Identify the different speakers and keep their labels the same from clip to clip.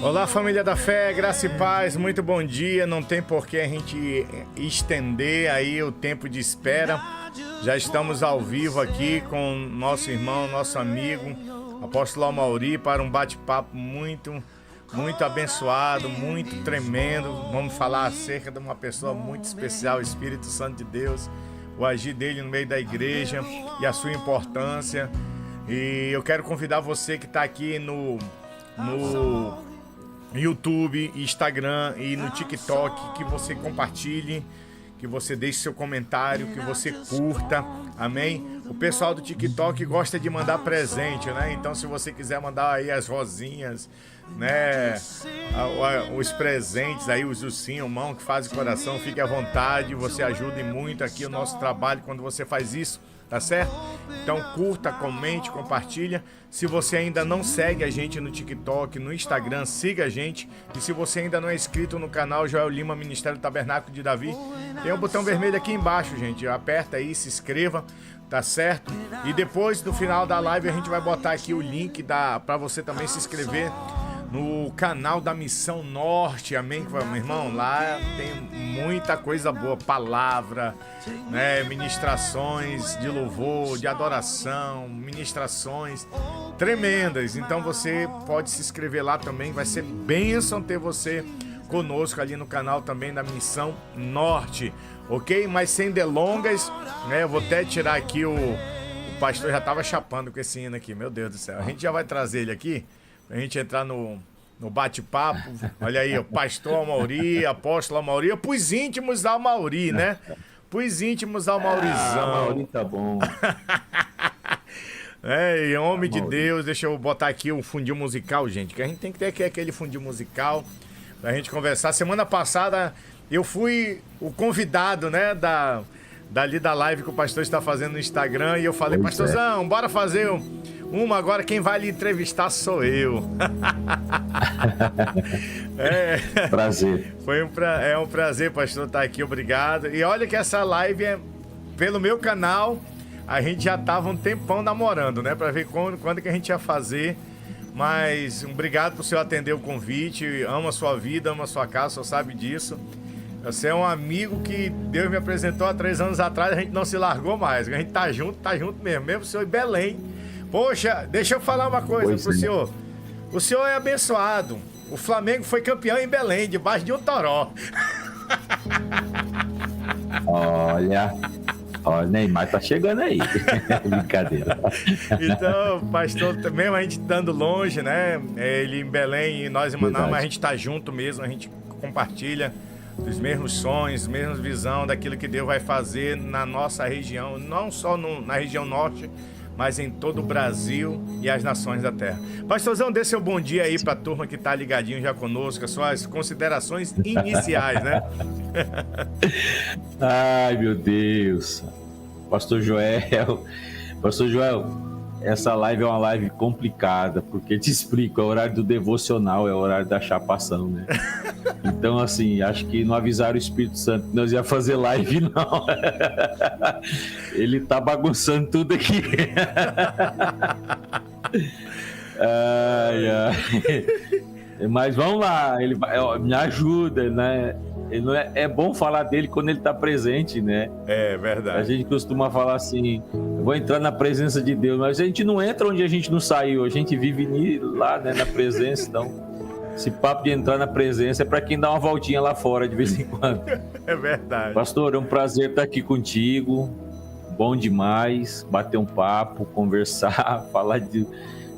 Speaker 1: Olá, família da fé, graça e paz, muito bom dia. Não tem por que a gente estender aí o tempo de espera. Já estamos ao vivo aqui com nosso irmão, nosso amigo, apóstolo Amauri, para um bate-papo muito abençoado, muito tremendo. Vamos falar acerca de uma pessoa muito especial, o Espírito Santo de Deus, o agir dele no meio da igreja e a sua importância. E eu quero convidar você que está aqui no YouTube, Instagram e no TikTok, que você compartilhe, que você deixe seu comentário, que você curta, amém? O pessoal do TikTok gosta de mandar presente, né? Então, se você quiser mandar aí as rosinhas, né? Os presentes aí, os ursinhos, mão que faz o coração, fique à vontade, você ajuda muito aqui o nosso trabalho quando você faz isso. Tá certo? Então curta, comente, compartilha. Se você ainda não segue a gente no TikTok, no Instagram, siga a gente. E se você ainda não é inscrito no canal Joel Lima Ministério Tabernáculo de Davi, tem um botão vermelho aqui embaixo, gente. Aperta aí, se inscreva, tá certo? E depois, no final da live, a gente vai botar aqui o link para você também se inscrever no canal da Missão Norte, amém? Meu irmão, lá tem muita coisa boa, palavra, né? Ministrações de louvor, de adoração, ministrações tremendas. Então você pode se inscrever lá também, vai ser bênção ter você conosco ali no canal também da Missão Norte, ok? Mas sem delongas, né? Eu vou até tirar aqui o pastor já estava chapando com esse hino aqui, meu Deus do céu. A gente já vai trazer ele aqui pra gente entrar no bate-papo. Olha aí, o pastor Amauri, apóstolo Amauri, pros íntimos da Amauri, né? Pros íntimos da Maurizão.
Speaker 2: Amauri tá bom.
Speaker 1: É, em nome de Deus, deixa eu botar aqui o fundinho musical, gente, que a gente tem que ter aqui aquele fundinho musical pra gente conversar. Semana passada eu fui o convidado, né, dali da live que o pastor está fazendo no Instagram, e eu falei, pastorzão, bora fazer uma agora, quem vai lhe entrevistar sou eu.
Speaker 2: Prazer.
Speaker 1: É um prazer, pastor, estar aqui, obrigado. E olha que essa live é pelo meu canal, a gente já estava um tempão namorando, né, para ver quando que a gente ia fazer. Mas obrigado por senhor atender o convite, amo a sua vida, amo a sua casa, o senhor sabe disso. Você é um amigo que Deus me apresentou há 3 anos atrás, a gente não se largou mais, a gente tá junto mesmo o senhor em Belém. Poxa, deixa eu falar uma coisa pro senhor. O senhor é abençoado. O Flamengo foi campeão em Belém, debaixo de um toró.
Speaker 2: Olha, Neymar tá chegando aí. Brincadeira.
Speaker 1: Então, pastor, mesmo a gente estando longe, né? Ele em Belém e nós em Manaus, mas a gente tá junto mesmo, a gente compartilha os mesmos sonhos, mesmas visão daquilo que Deus vai fazer na nossa região, não só na região norte, mas em todo o Brasil e as nações da terra. Pastorzão, dê seu bom dia aí para a turma que está ligadinho já conosco, as suas considerações iniciais, né?
Speaker 2: Ai, meu Deus. Pastor Joel, essa live é uma live complicada, porque te explico, é o horário do devocional, é o horário da chapação, né? Então, assim, acho que não avisaram o Espírito Santo que nós ia fazer live, não. Ele tá bagunçando tudo aqui. Mas vamos lá, ele me ajuda, né? É bom falar dele quando ele tá presente, né?
Speaker 1: É verdade.
Speaker 2: A gente costuma falar assim, eu vou entrar na presença de Deus, mas a gente não entra onde a gente não saiu, a gente vive lá, né, na presença. Então, esse papo de entrar na presença é para quem dá uma voltinha lá fora de vez em quando.
Speaker 1: É verdade.
Speaker 2: Pastor, é um prazer estar aqui contigo, bom demais, bater um papo, conversar, falar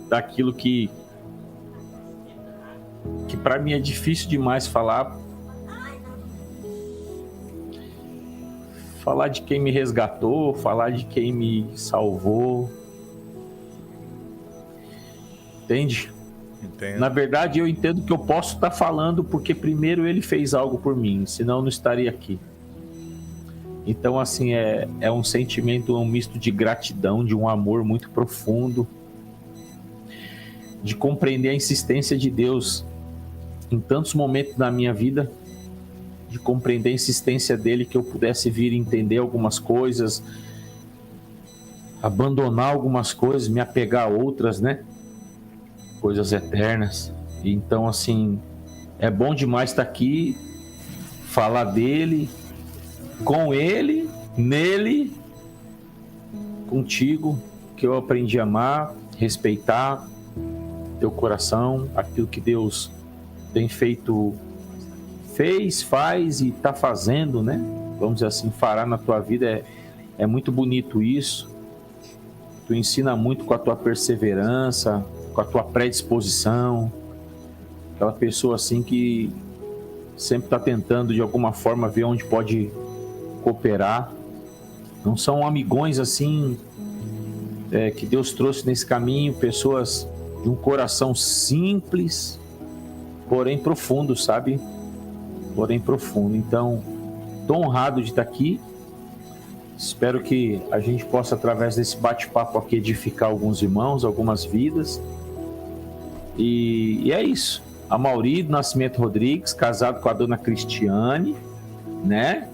Speaker 2: daquilo que para mim é difícil demais falar de quem me resgatou, falar de quem me salvou. Entende?
Speaker 1: Entendo.
Speaker 2: Na verdade, eu entendo que eu posso estar falando porque primeiro ele fez algo por mim, senão eu não estaria aqui. Então, assim, é um sentimento, um misto de gratidão, de um amor muito profundo, de compreender a insistência de Deus em tantos momentos da minha vida, de compreender a insistência dele que eu pudesse vir entender algumas coisas, abandonar algumas coisas, me apegar a outras, né? coisas eternas. Então, assim, é bom demais estar aqui, falar dele, com ele, nele, contigo, que eu aprendi a amar, respeitar teu coração, aquilo que Deus tem feito, fez, faz e está fazendo, né? Vamos dizer assim, fará na tua vida. É muito bonito isso. Tu ensina muito com a tua perseverança, com a tua predisposição. Aquela pessoa assim que sempre está tentando de alguma forma ver onde pode cooperar. Não são amigões assim que Deus trouxe nesse caminho, pessoas de um coração simples, porém profundo, sabe? Porém profundo. Então, estou honrado de estar aqui. Espero que a gente possa, através desse bate-papo aqui, edificar alguns irmãos, algumas vidas. E é isso. Amaury do Nascimento Rodrigues, casado com a dona Cristiane, né?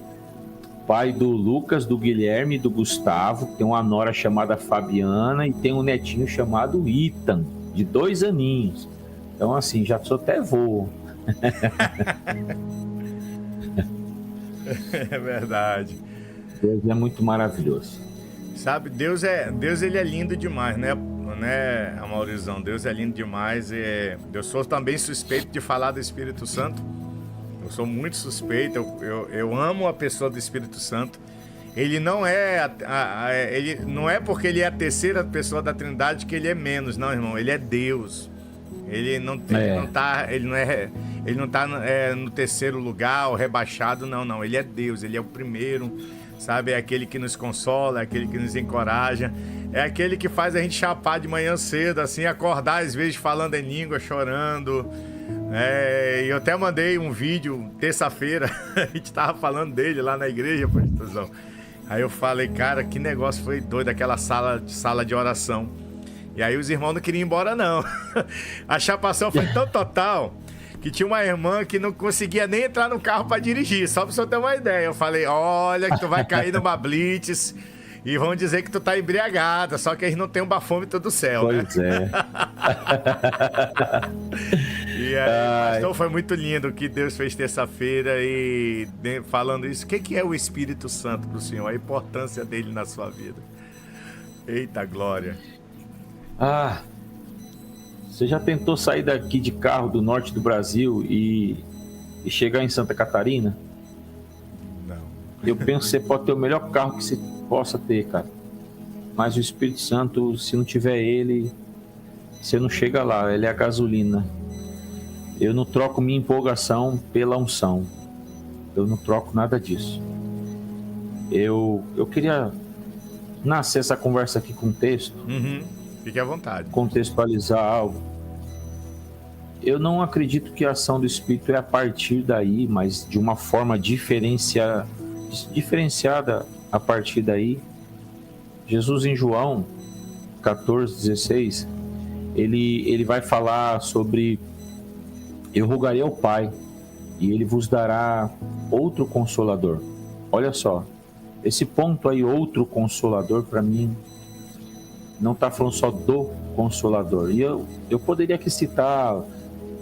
Speaker 2: Pai do Lucas, do Guilherme e do Gustavo. Tem uma nora chamada Fabiana e tem um netinho chamado Ethan, de 2 aninhos. Então, assim, já sou até vô.
Speaker 1: É verdade.
Speaker 2: Deus é muito maravilhoso.
Speaker 1: Sabe, Deus ele é lindo demais, né, Amaurizão? Deus é lindo demais. Eu sou também suspeito de falar do Espírito Santo. Eu sou muito suspeito. Eu amo a pessoa do Espírito Santo. Ele não é ele não é porque ele é a terceira pessoa da Trindade que ele é menos, não, irmão. Ele é Deus. Ele não tá no terceiro lugar ou rebaixado, não. Ele é Deus. Ele é o primeiro. Sabe, é aquele que nos consola, é aquele que nos encoraja, é aquele que faz a gente chapar de manhã cedo, assim, acordar às vezes falando em língua, chorando. E eu até mandei um vídeo terça-feira, a gente tava falando dele lá na igreja, pastorzão. Aí eu falei, cara, que negócio foi doido, aquela sala de oração. E aí os irmãos não queriam ir embora, não. A chapação foi tão total que tinha uma irmã que não conseguia nem entrar no carro para dirigir, só para você ter uma ideia. Eu falei, olha que tu vai cair numa blitz e vão dizer que tu tá embriagada, só que eles não têm um bafômetro do céu,
Speaker 2: pois
Speaker 1: né? E aí, então foi muito lindo o que Deus fez terça-feira e falando isso. O que é o Espírito Santo pro Senhor? A importância dele na sua vida. Eita glória.
Speaker 2: Você já tentou sair daqui de carro do norte do Brasil e chegar em Santa Catarina?
Speaker 1: Não.
Speaker 2: Eu penso que você pode ter o melhor carro que você possa ter, cara. Mas o Espírito Santo, se não tiver ele, você não chega lá. Ele é a gasolina. Eu não troco minha empolgação pela unção. Eu não troco nada disso. Eu queria nascer essa conversa aqui com texto.
Speaker 1: Fique à vontade.
Speaker 2: Contextualizar algo. Eu não acredito que a ação do Espírito é a partir daí, mas de uma forma diferenciada a partir daí. Jesus em João 14:16, ele vai falar sobre: eu rogarei ao Pai e ele vos dará outro consolador. Olha só, esse ponto aí, outro consolador, para mim não está falando só do Consolador. E eu poderia aqui citar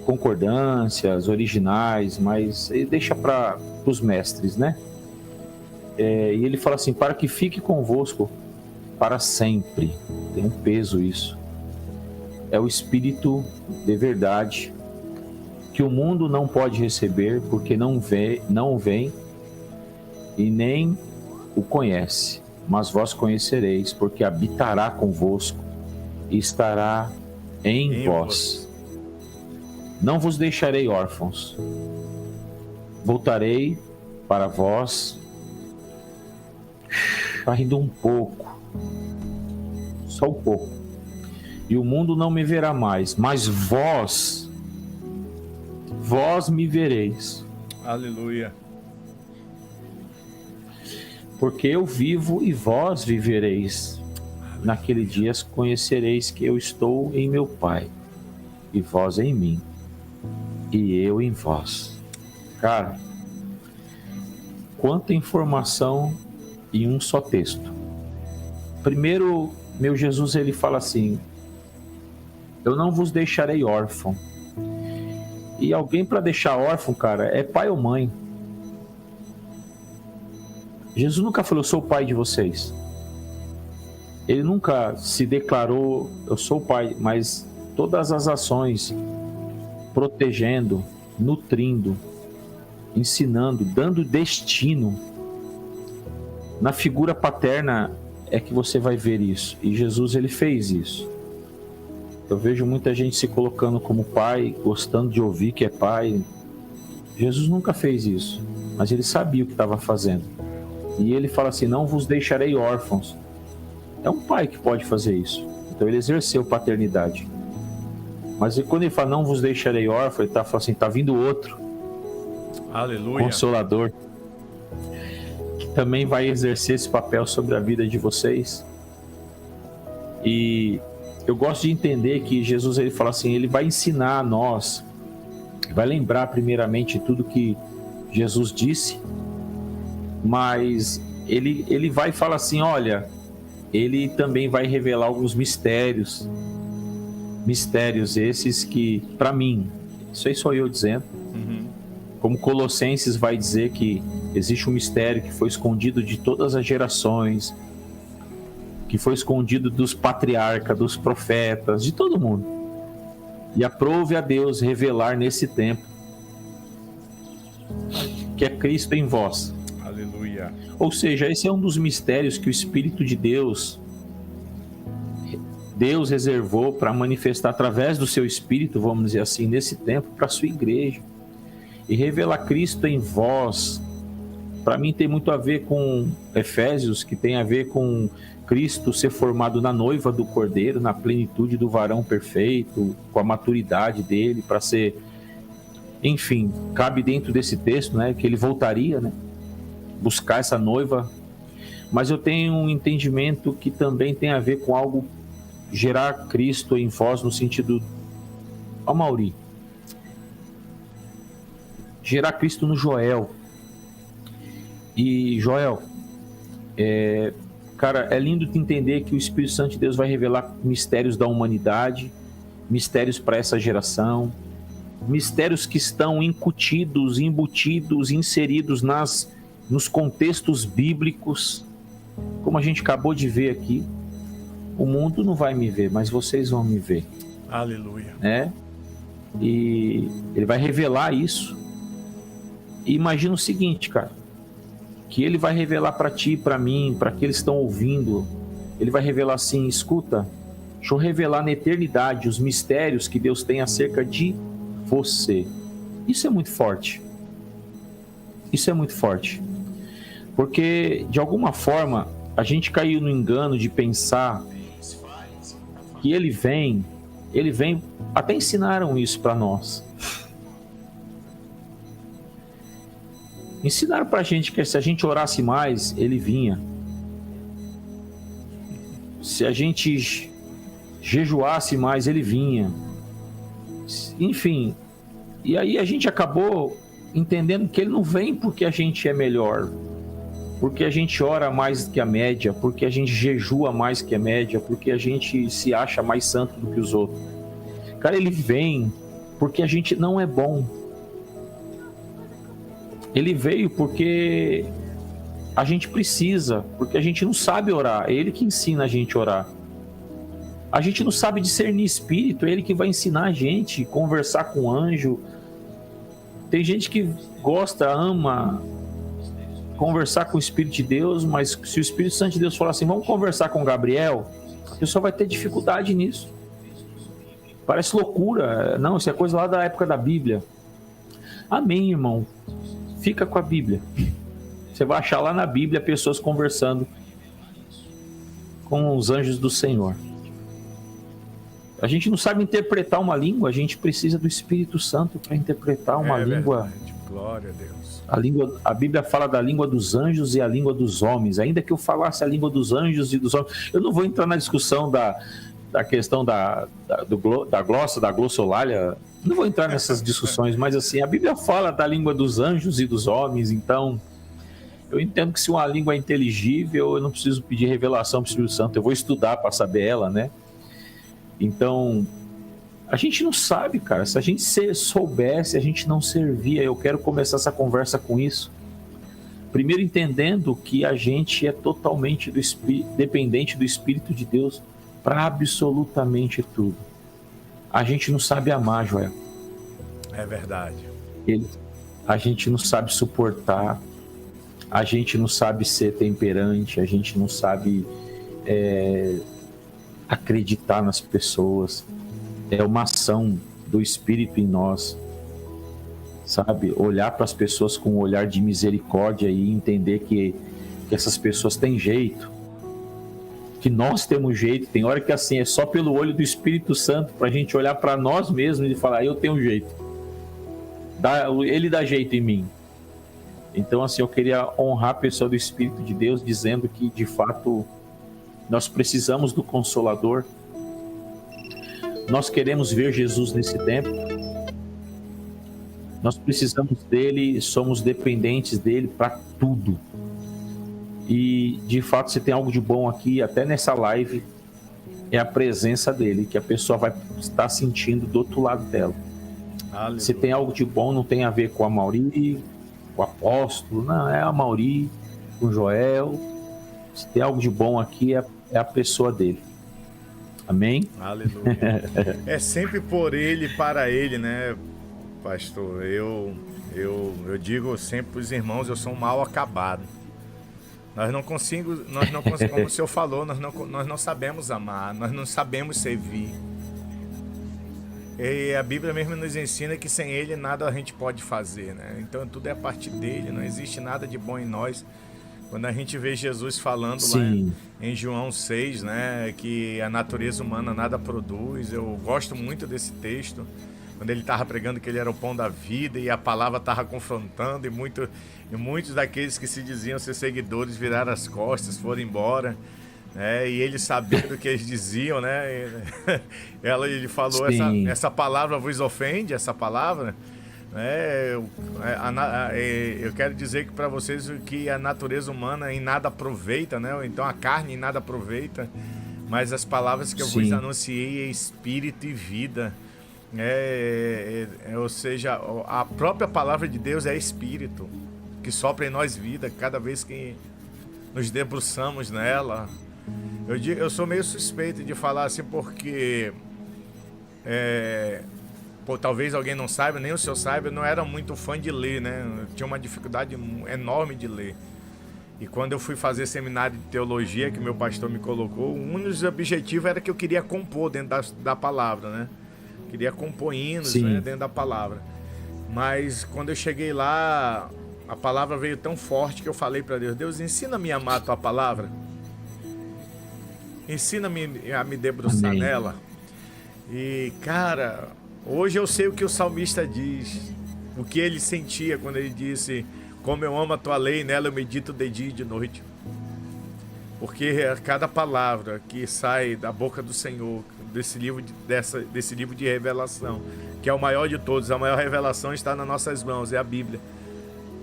Speaker 2: concordâncias originais, mas deixa para os mestres, né? E ele fala assim: para que fique convosco para sempre. Tem um peso isso. É o Espírito de verdade que o mundo não pode receber porque não vem e nem o conhece. Mas vós conhecereis, porque habitará convosco e estará em vós. Não vos deixarei órfãos. Voltarei para vós. Está rindo um pouco. Só um pouco. E o mundo não me verá mais, mas vós me vereis.
Speaker 1: Aleluia.
Speaker 2: Porque eu vivo e vós vivereis. Naquele dia conhecereis que eu estou em meu Pai, e vós em mim, e eu em vós. Cara, quanta informação em um só texto. Primeiro, meu Jesus, ele fala assim: eu não vos deixarei órfão. E alguém para deixar órfão, cara, é pai ou mãe. Jesus nunca falou, eu sou o pai de vocês. Ele nunca se declarou, eu sou o pai, mas todas as ações, protegendo, nutrindo, ensinando, dando destino, na figura paterna é que você vai ver isso. E Jesus, ele fez isso. Eu vejo muita gente se colocando como pai, gostando de ouvir que é pai. Jesus nunca fez isso, mas ele sabia o que estava fazendo. E ele fala assim, não vos deixarei órfãos. É um pai que pode fazer isso. Então ele exerceu paternidade. Mas quando ele fala, não vos deixarei órfãos, ele está falando assim, está vindo outro.
Speaker 1: Aleluia.
Speaker 2: Consolador. Que também vai exercer esse papel sobre a vida de vocês. E eu gosto de entender que Jesus, ele fala assim, ele vai ensinar a nós, vai lembrar primeiramente tudo que Jesus disse, mas ele vai falar assim, olha, ele também vai revelar alguns mistérios esses que, para mim, isso aí sou eu dizendo, como Colossenses vai dizer que existe um mistério que foi escondido de todas as gerações, que foi escondido dos patriarcas, dos profetas, de todo mundo. E aprove a Deus revelar nesse tempo que é Cristo em vós.
Speaker 1: Aleluia.
Speaker 2: Ou seja, esse é um dos mistérios que o Espírito de Deus reservou para manifestar através do seu Espírito, vamos dizer assim, nesse tempo, para a sua igreja. E revelar Cristo em vós, para mim tem muito a ver com Efésios, que tem a ver com Cristo ser formado na noiva do Cordeiro, na plenitude do varão perfeito, com a maturidade dele, para ser, enfim, cabe dentro desse texto, né, que ele voltaria, né, buscar essa noiva. Mas eu tenho um entendimento que também tem a ver com algo, gerar Cristo em vós, no sentido, ó Mauri, gerar Cristo no Joel. E Joel, cara, é lindo de entender que o Espírito Santo de Deus vai revelar mistérios da humanidade, mistérios para essa geração, mistérios que estão embutidos, inseridos nos contextos bíblicos, como a gente acabou de ver aqui. O mundo não vai me ver, mas vocês vão me ver.
Speaker 1: Aleluia.
Speaker 2: Né? E ele vai revelar isso. E imagina o seguinte, cara, que ele vai revelar para ti, para mim, para aqueles que estão ouvindo. Ele vai revelar assim, escuta, deixa eu revelar na eternidade os mistérios que Deus tem acerca de você. Isso é muito forte. Isso é muito forte. Porque, de alguma forma, a gente caiu no engano de pensar que ele vem, até ensinaram isso para nós. Ensinaram pra gente que se a gente orasse mais, ele vinha. Se a gente jejuasse mais, ele vinha. Enfim, e aí a gente acabou entendendo que ele não vem porque a gente é melhor, porque a gente ora mais que a média, porque a gente jejua mais que a média, porque a gente se acha mais santo do que os outros. Cara, ele vem porque a gente não é bom. Ele veio porque a gente precisa, porque a gente não sabe orar. É ele que ensina a gente a orar. A gente não sabe discernir espírito, é ele que vai ensinar a gente a conversar com o anjo. Tem gente que gosta, ama conversar com o Espírito de Deus, mas se o Espírito Santo de Deus falar assim, vamos conversar com Gabriel, a pessoa vai ter dificuldade nisso. Parece loucura. Não, isso é coisa lá da época da Bíblia. Amém, irmão. Fica com a Bíblia. Você vai achar lá na Bíblia pessoas conversando com os anjos do Senhor. A gente não sabe interpretar uma língua, a gente precisa do Espírito Santo para interpretar uma língua.
Speaker 1: Verdade. Glória a Deus.
Speaker 2: A Bíblia fala da língua dos anjos e a língua dos homens. Ainda que eu falasse a língua dos anjos e dos homens, eu não vou entrar na discussão da questão da glossa, da glossolalia. Não vou entrar nessas discussões, mas assim, a Bíblia fala da língua dos anjos e dos homens, então eu entendo que se uma língua é inteligível, eu não preciso pedir revelação para o Espírito Santo, eu vou estudar para saber ela, né? Então, A gente não sabe, cara. Se a gente soubesse, a gente não servia. Eu quero começar essa conversa com isso. Primeiro, entendendo que a gente é totalmente dependente do Espírito de Deus para absolutamente tudo. A gente não sabe amar, Joel.
Speaker 1: É verdade.
Speaker 2: A gente não sabe suportar. A gente não sabe ser temperante. A gente não sabe acreditar nas pessoas. É uma ação do Espírito em nós, sabe? Olhar para as pessoas com um olhar de misericórdia e entender que essas pessoas têm jeito, que nós temos jeito. Tem hora que assim é só pelo olho do Espírito Santo para a gente olhar para nós mesmos e falar: eu tenho jeito, ele dá jeito em mim. Então assim, eu queria honrar a pessoa do Espírito de Deus, dizendo que de fato nós precisamos do Consolador. Nós queremos ver Jesus nesse tempo. Nós precisamos dele, somos dependentes dele para tudo. E de fato, se tem algo de bom aqui, até nessa live, é a presença dele, que a pessoa vai estar sentindo do outro lado dela. Aleluia. Se tem algo de bom, não tem a ver com a Mauri, com o apóstolo, não, é a Mauri, com o Joel. Se tem algo de bom aqui, é a pessoa dele. Amém?
Speaker 1: Aleluia. É sempre por ele e para ele, né, pastor? Eu digo sempre para os irmãos, eu sou um mal acabado. Nós não conseguimos, como o senhor falou, nós não sabemos amar, nós não sabemos servir. E a Bíblia mesmo nos ensina que sem ele nada a gente pode fazer, né? Então tudo é a partir dele, não existe nada de bom em nós. Quando a gente vê Jesus falando Sim. lá em João 6, né, que a natureza humana nada produz, eu gosto muito desse texto, quando ele estava pregando que ele era o pão da vida e a palavra estava confrontando, e muitos daqueles que se diziam ser seguidores viraram as costas, foram embora, né, e ele sabendo o que eles diziam, né, ele falou, essa palavra vos ofende, essa palavra? Eu quero dizer que para vocês que a natureza humana em nada aproveita, né? Então a carne em nada aproveita, mas as palavras que eu vos anunciei é espírito e vida, ou seja, a própria palavra de Deus é espírito que sopra em nós vida cada vez que nos debruçamos nela. Eu sou meio suspeito de falar assim porque talvez alguém não saiba, nem o senhor saiba, eu não era muito fã de ler, né? Eu tinha uma dificuldade enorme de ler. E quando eu fui fazer seminário de teologia, que meu pastor me colocou, um dos objetivos era que eu queria compor dentro da palavra, né? Queria compor hinos, né, dentro da palavra. Mas quando eu cheguei lá, a palavra veio tão forte que eu falei para Deus: Deus, ensina-me a amar a tua palavra. Ensina-me a me debruçar nela. E, cara, hoje eu sei o que o salmista diz, o que ele sentia quando ele disse: como eu amo a tua lei, nela eu medito de dia e de noite. Porque cada palavra que sai da boca do Senhor, desse livro de revelação, que é o maior de todos, a maior revelação está nas nossas mãos, é a Bíblia.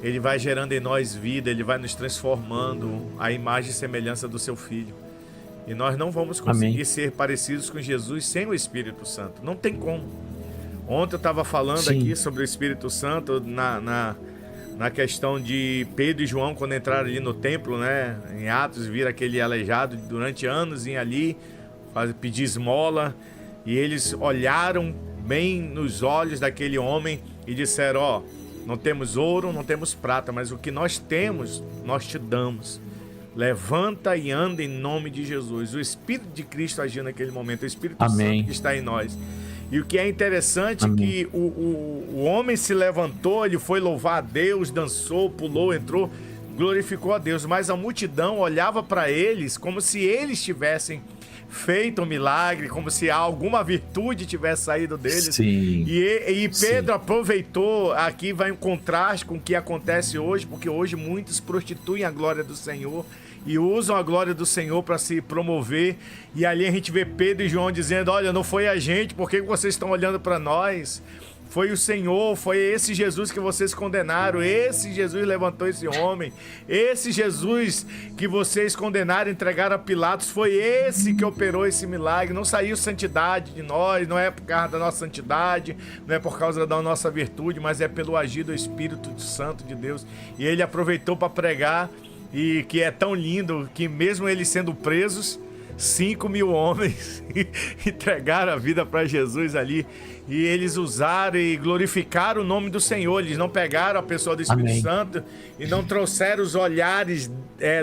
Speaker 1: Ele vai gerando em nós vida, ele vai nos transformando à imagem e semelhança do seu Filho. E nós não vamos conseguir ser parecidos com Jesus sem o Espírito Santo. Não tem como. Ontem eu estava falando aqui sobre o Espírito Santo na questão de Pedro e João, quando entraram ali no templo, né? Em Atos, viram aquele aleijado durante anos, iam ali pedir esmola. E eles olharam bem nos olhos daquele homem e disseram: ó, não temos ouro, não temos prata, mas o que nós temos, nós te damos. Levanta e anda em nome de Jesus. O Espírito de Cristo agiu naquele momento, o Espírito Santo que está em nós. E o que é interessante é que o homem se levantou, ele foi louvar a Deus, dançou, pulou, entrou, glorificou a Deus. Mas a multidão olhava para eles como se eles tivessem feito um milagre, como se alguma virtude tivesse saído deles. E Pedro aproveitou, aqui vai em contraste com o que acontece hoje, porque hoje muitos prostituem a glória do Senhor e usam a glória do Senhor para se promover. E ali a gente vê Pedro e João dizendo: olha, não foi a gente, por que vocês estão olhando para nós? Foi o Senhor, foi esse Jesus que vocês condenaram, esse Jesus levantou esse homem, esse Jesus que vocês condenaram, entregaram a Pilatos, foi esse que operou esse milagre. Não saiu santidade de nós, não é por causa da nossa santidade, não é por causa da nossa virtude, mas é pelo agir do Espírito Santo de Deus. E ele aproveitou para pregar, e que é tão lindo que mesmo eles sendo presos, 5.000 homens entregaram a vida para Jesus ali, e eles usaram e glorificaram o nome do Senhor. Eles não pegaram a pessoa do Espírito
Speaker 2: Amém.
Speaker 1: Santo e não trouxeram os olhares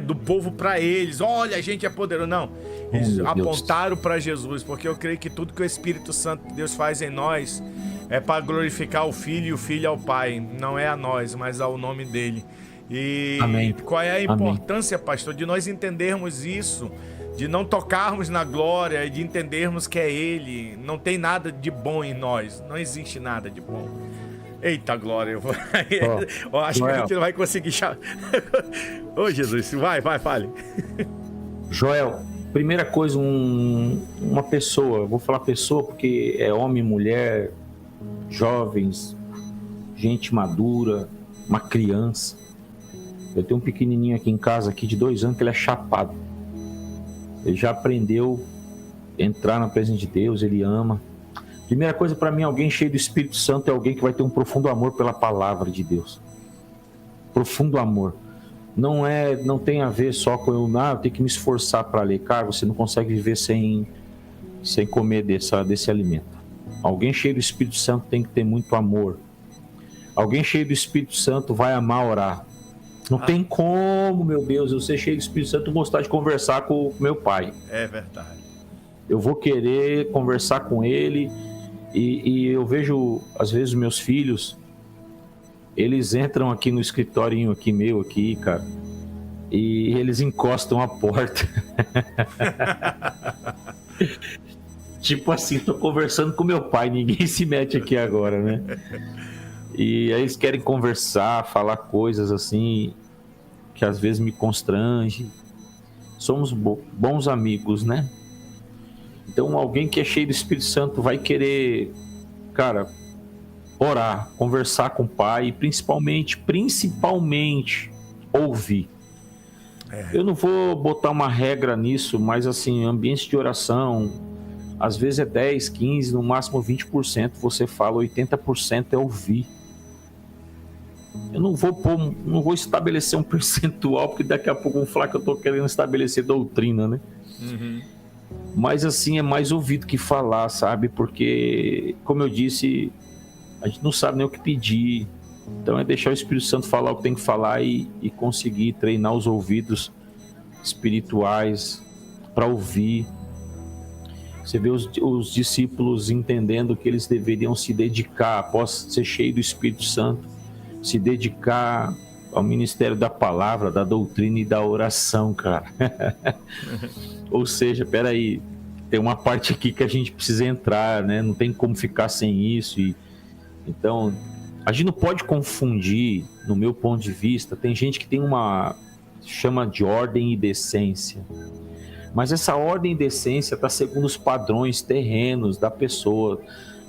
Speaker 1: do povo para eles. Olha, a gente é poderoso. Não, eles apontaram para Jesus, porque eu creio que tudo que o Espírito Santo de Deus faz em nós é para glorificar o Filho, e o Filho ao Pai. Não é a nós, mas ao nome dele. E
Speaker 2: Amém.
Speaker 1: qual é a importância, pastor, de nós entendermos isso, de não tocarmos na glória e de entendermos que é Ele. Não tem nada de bom em nós, não existe nada de bom. Eita glória, eu acho que a gente não vai conseguir. Ô Jesus, vai, fale.
Speaker 2: Joel, primeira coisa, uma pessoa, vou falar pessoa porque é homem, mulher, jovens, gente madura, uma criança. Eu tenho um pequenininho aqui em casa, aqui de 2 anos, que ele é chapado. Ele já aprendeu a entrar na presença de Deus, ele ama. Primeira coisa, para mim, alguém cheio do Espírito Santo é alguém que vai ter um profundo amor pela palavra de Deus. Profundo amor. Não tem a ver só com eu tenho que me esforçar para ler. Cara, você não consegue viver sem comer desse alimento. Alguém cheio do Espírito Santo tem que ter muito amor. Alguém cheio do Espírito Santo vai amar orar. Não tem como, meu Deus, eu ser cheio do Espírito Santo gostar de conversar com o meu pai.
Speaker 1: É verdade.
Speaker 2: Eu vou querer conversar com ele e eu vejo, às vezes, os meus filhos, eles entram aqui no escritório aqui meu, aqui, cara, e eles encostam a porta. Tipo assim, tô conversando com meu pai, ninguém se mete aqui agora, né? E aí eles querem conversar, falar coisas assim, que às vezes me constrange. Somos bons amigos, né? Então alguém que é cheio do Espírito Santo vai querer, cara, orar, conversar com o Pai e principalmente ouvir. Eu não vou botar uma regra nisso, mas assim, ambiente de oração, às vezes é 10, 15, no máximo 20% você fala, 80% é ouvir. Eu não vou estabelecer um percentual, porque daqui a pouco vão falar que eu estou querendo estabelecer doutrina, né?
Speaker 1: Uhum.
Speaker 2: Mas assim, é mais ouvido que falar, sabe? Porque, como eu disse, a gente não sabe nem o que pedir. Então é deixar o Espírito Santo falar o que tem que falar e conseguir treinar os ouvidos espirituais para ouvir. Você vê os discípulos entendendo que eles deveriam se dedicar, após ser cheio do Espírito Santo, se dedicar ao ministério da palavra, da doutrina e da oração, cara. Ou seja, peraí, tem uma parte aqui que a gente precisa entrar, né? Não tem como ficar sem isso. Então, a gente não pode confundir, no meu ponto de vista, tem gente que tem chama de ordem e decência. Mas essa ordem e decência está segundo os padrões terrenos da pessoa,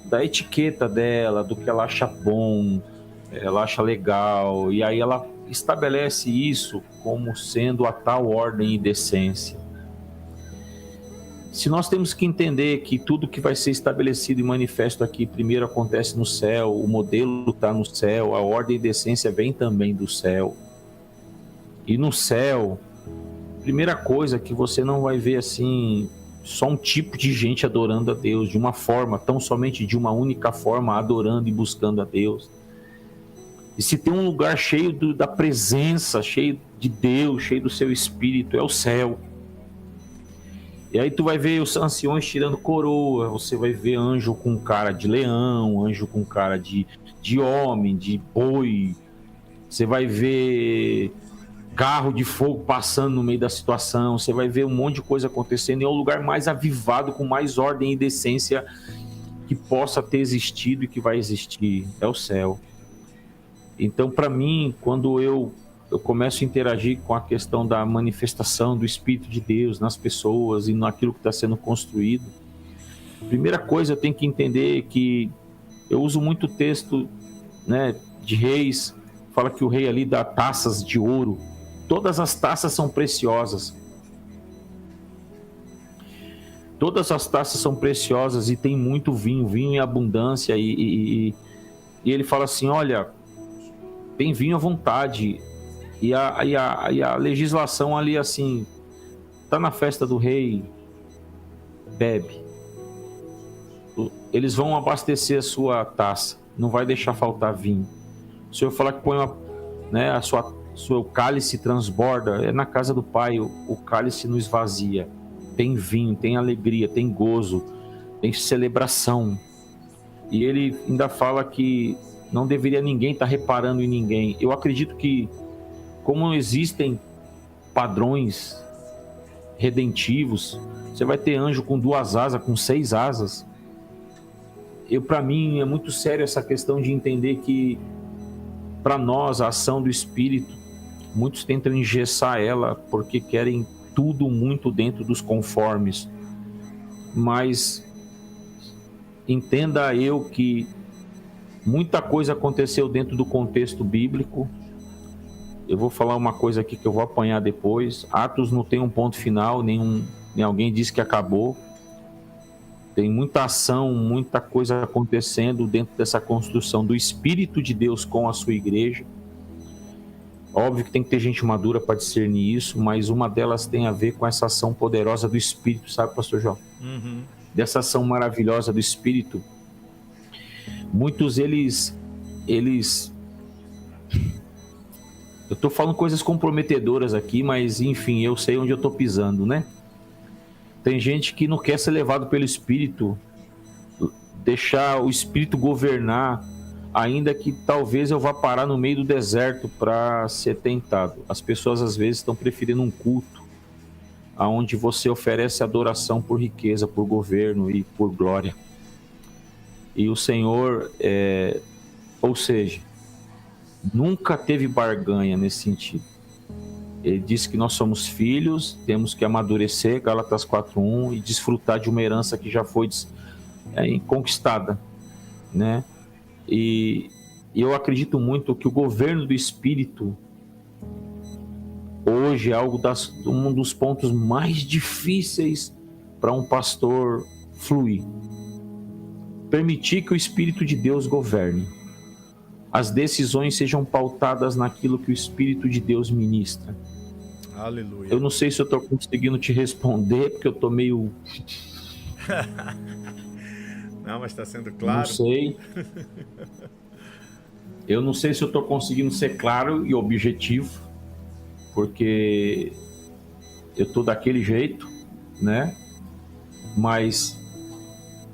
Speaker 2: da etiqueta dela, do que ela acha bom, ela acha legal, e aí ela estabelece isso como sendo a tal ordem e decência. Se nós temos que entender que tudo que vai ser estabelecido e manifesto aqui primeiro acontece no céu, o modelo está no céu, a ordem e decência vem também do céu. E no céu, primeira coisa que você não vai ver assim, só um tipo de gente adorando a Deus, de uma forma, tão somente de uma única forma, adorando e buscando a Deus. E se tem um lugar cheio da presença, cheio de Deus, cheio do seu Espírito, é o céu. E aí tu vai ver os anciões tirando coroa, você vai ver anjo com cara de leão, anjo com cara de homem, de boi. Você vai ver carro de fogo passando no meio da situação, você vai ver um monte de coisa acontecendo. E é o lugar mais avivado, com mais ordem e decência que possa ter existido e que vai existir. É o céu. Então, para mim, quando eu começo a interagir com a questão da manifestação do Espírito de Deus nas pessoas e naquilo que está sendo construído, primeira coisa, eu tenho que entender que Eu uso muito o texto, né, de Reis, fala que o rei ali dá taças de ouro. Todas as taças são preciosas. Todas as taças são preciosas e tem muito vinho, vinho em abundância. E ele fala assim, olha, tem vinho à vontade. E a legislação ali assim, tá na festa do rei, bebe. Eles vão abastecer a sua taça, não vai deixar faltar vinho. O Senhor fala que põe seu cálice transborda, é na casa do Pai, o cálice não esvazia. Tem vinho, tem alegria, tem gozo, tem celebração. E ele ainda fala que não deveria ninguém estar reparando em ninguém. Eu acredito que, como existem padrões redentivos, você vai ter anjo com 2 asas, com 6 asas. Para mim é muito sério essa questão de entender que, para nós, a ação do Espírito, muitos tentam engessar ela porque querem tudo muito dentro dos conformes. Mas entenda eu que muita coisa aconteceu dentro do contexto bíblico. Eu vou falar uma coisa aqui que eu vou apanhar depois. Atos não tem um ponto final, nem alguém disse que acabou. Tem muita ação, muita coisa acontecendo dentro dessa construção do Espírito de Deus com a sua igreja. Óbvio que tem que ter gente madura para discernir isso, mas uma delas tem a ver com essa ação poderosa do Espírito, sabe, pastor João?
Speaker 1: Uhum.
Speaker 2: Dessa ação maravilhosa do Espírito. Muitos eles eu estou falando coisas comprometedoras aqui, mas enfim, eu sei onde eu estou pisando, né? Tem gente que não quer ser levado pelo Espírito, deixar o Espírito governar, ainda que talvez eu vá parar no meio do deserto para ser tentado. As pessoas às vezes estão preferindo um culto onde você oferece adoração por riqueza, por governo e por glória. E o Senhor, ou seja, nunca teve barganha nesse sentido. Ele disse que nós somos filhos, temos que amadurecer, Gálatas 4:1, e desfrutar de uma herança que já foi conquistada, né? E eu acredito muito que o governo do Espírito hoje é um dos pontos mais difíceis para um pastor fluir. Permitir que o Espírito de Deus governe. As decisões sejam pautadas naquilo que o Espírito de Deus ministra.
Speaker 1: Aleluia.
Speaker 2: Eu não sei se eu estou conseguindo te responder, porque eu estou meio...
Speaker 1: Não, mas está sendo claro.
Speaker 2: Não sei. Eu não sei se eu estou conseguindo ser claro e objetivo, porque eu estou daquele jeito, né? Mas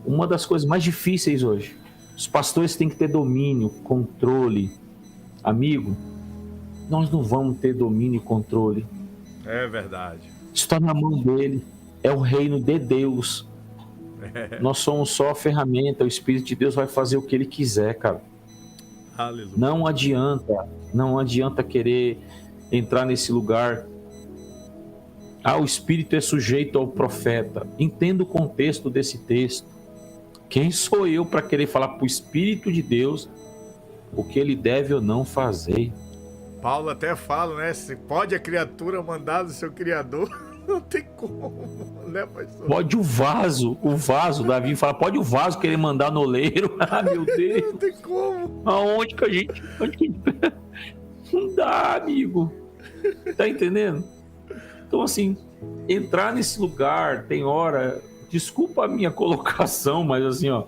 Speaker 2: uma das coisas mais difíceis hoje, os pastores têm que ter domínio, controle. Amigo, nós não vamos ter domínio e controle.
Speaker 1: É verdade.
Speaker 2: Está na mão dele. É o reino de Deus. Nós somos só a ferramenta. O Espírito de Deus vai fazer o que ele quiser, cara.
Speaker 1: Aleluia.
Speaker 2: Não adianta querer entrar nesse lugar. O Espírito é sujeito ao profeta. Entenda o contexto desse texto. Quem sou eu para querer falar para o Espírito de Deus o que ele deve ou não fazer?
Speaker 1: Paulo até fala, né? Se pode a criatura mandar do seu Criador, não tem como, né, pastor?
Speaker 2: Pode o vaso, Davi fala, pode o vaso querer mandar no oleiro. Meu Deus.
Speaker 1: Não tem como.
Speaker 2: Onde que a gente... Não dá, amigo. Tá entendendo? Então, assim, entrar nesse lugar, tem hora... Desculpa a minha colocação, mas assim, ó...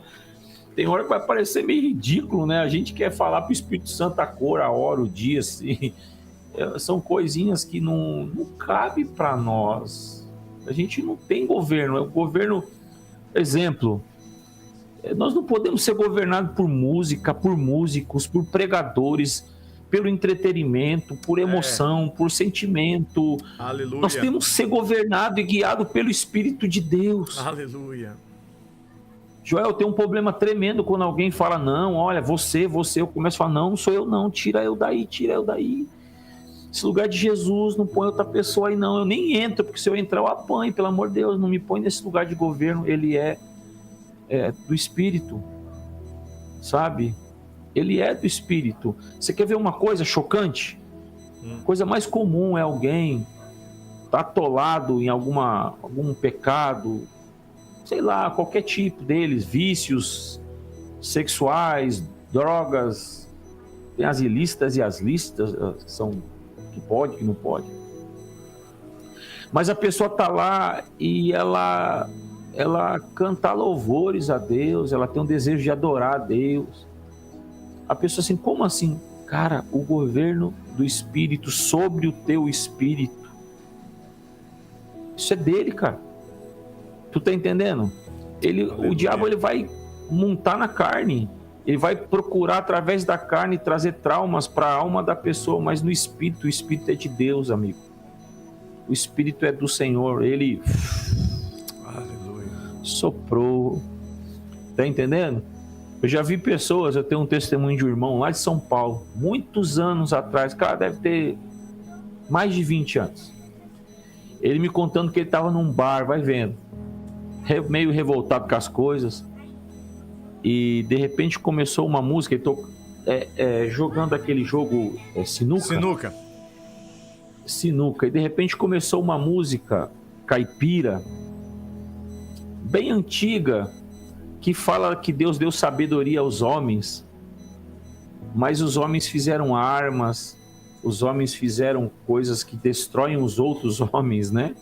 Speaker 2: Tem hora que vai parecer meio ridículo, né? A gente quer falar pro Espírito Santo a cor, a hora, o dia, assim. São coisinhas que não cabe para nós. A gente não tem governo. O governo, exemplo, nós não podemos ser governados por música, por músicos, por pregadores, pelo entretenimento, por emoção, por sentimento.
Speaker 1: Aleluia.
Speaker 2: Nós temos que ser governados e guiados pelo Espírito de Deus.
Speaker 1: Aleluia.
Speaker 2: Joel, tem um problema tremendo quando alguém fala, não, olha, você, eu começo a falar, não sou eu não, tira eu daí. Esse lugar de Jesus, não põe outra pessoa aí não, eu nem entro, porque se eu entrar eu apanho, pelo amor de Deus, não me põe nesse lugar de governo, ele é do Espírito. sabe? Ele é do Espírito. Você quer ver uma coisa chocante? Coisa mais comum é alguém tá atolado em algum pecado, sei lá, qualquer tipo deles, vícios sexuais, drogas, tem as ilícitas e as lícitas, são que pode, que não pode. Mas a pessoa tá lá e ela canta louvores a Deus, ela tem um desejo de adorar a Deus. A pessoa assim, como assim? Cara, o governo do Espírito sobre o teu espírito, isso é dele, cara. Tu tá entendendo? O diabo ele vai montar na carne, ele vai procurar através da carne trazer traumas para a alma da pessoa, mas no espírito, o espírito é de Deus, amigo. O espírito é do Senhor, ele soprou. Tá entendendo? Eu já vi pessoas, eu tenho um testemunho de um irmão lá de São Paulo, muitos anos atrás, cara, deve ter mais de 20 anos. Ele me contando que ele estava num bar, vai vendo, meio revoltado com as coisas, e de repente começou uma música, ele jogando aquele jogo sinuca, e de repente começou uma música caipira, bem antiga, que fala que Deus deu sabedoria aos homens, mas os homens fizeram armas, os homens fizeram coisas que destroem os outros homens, né?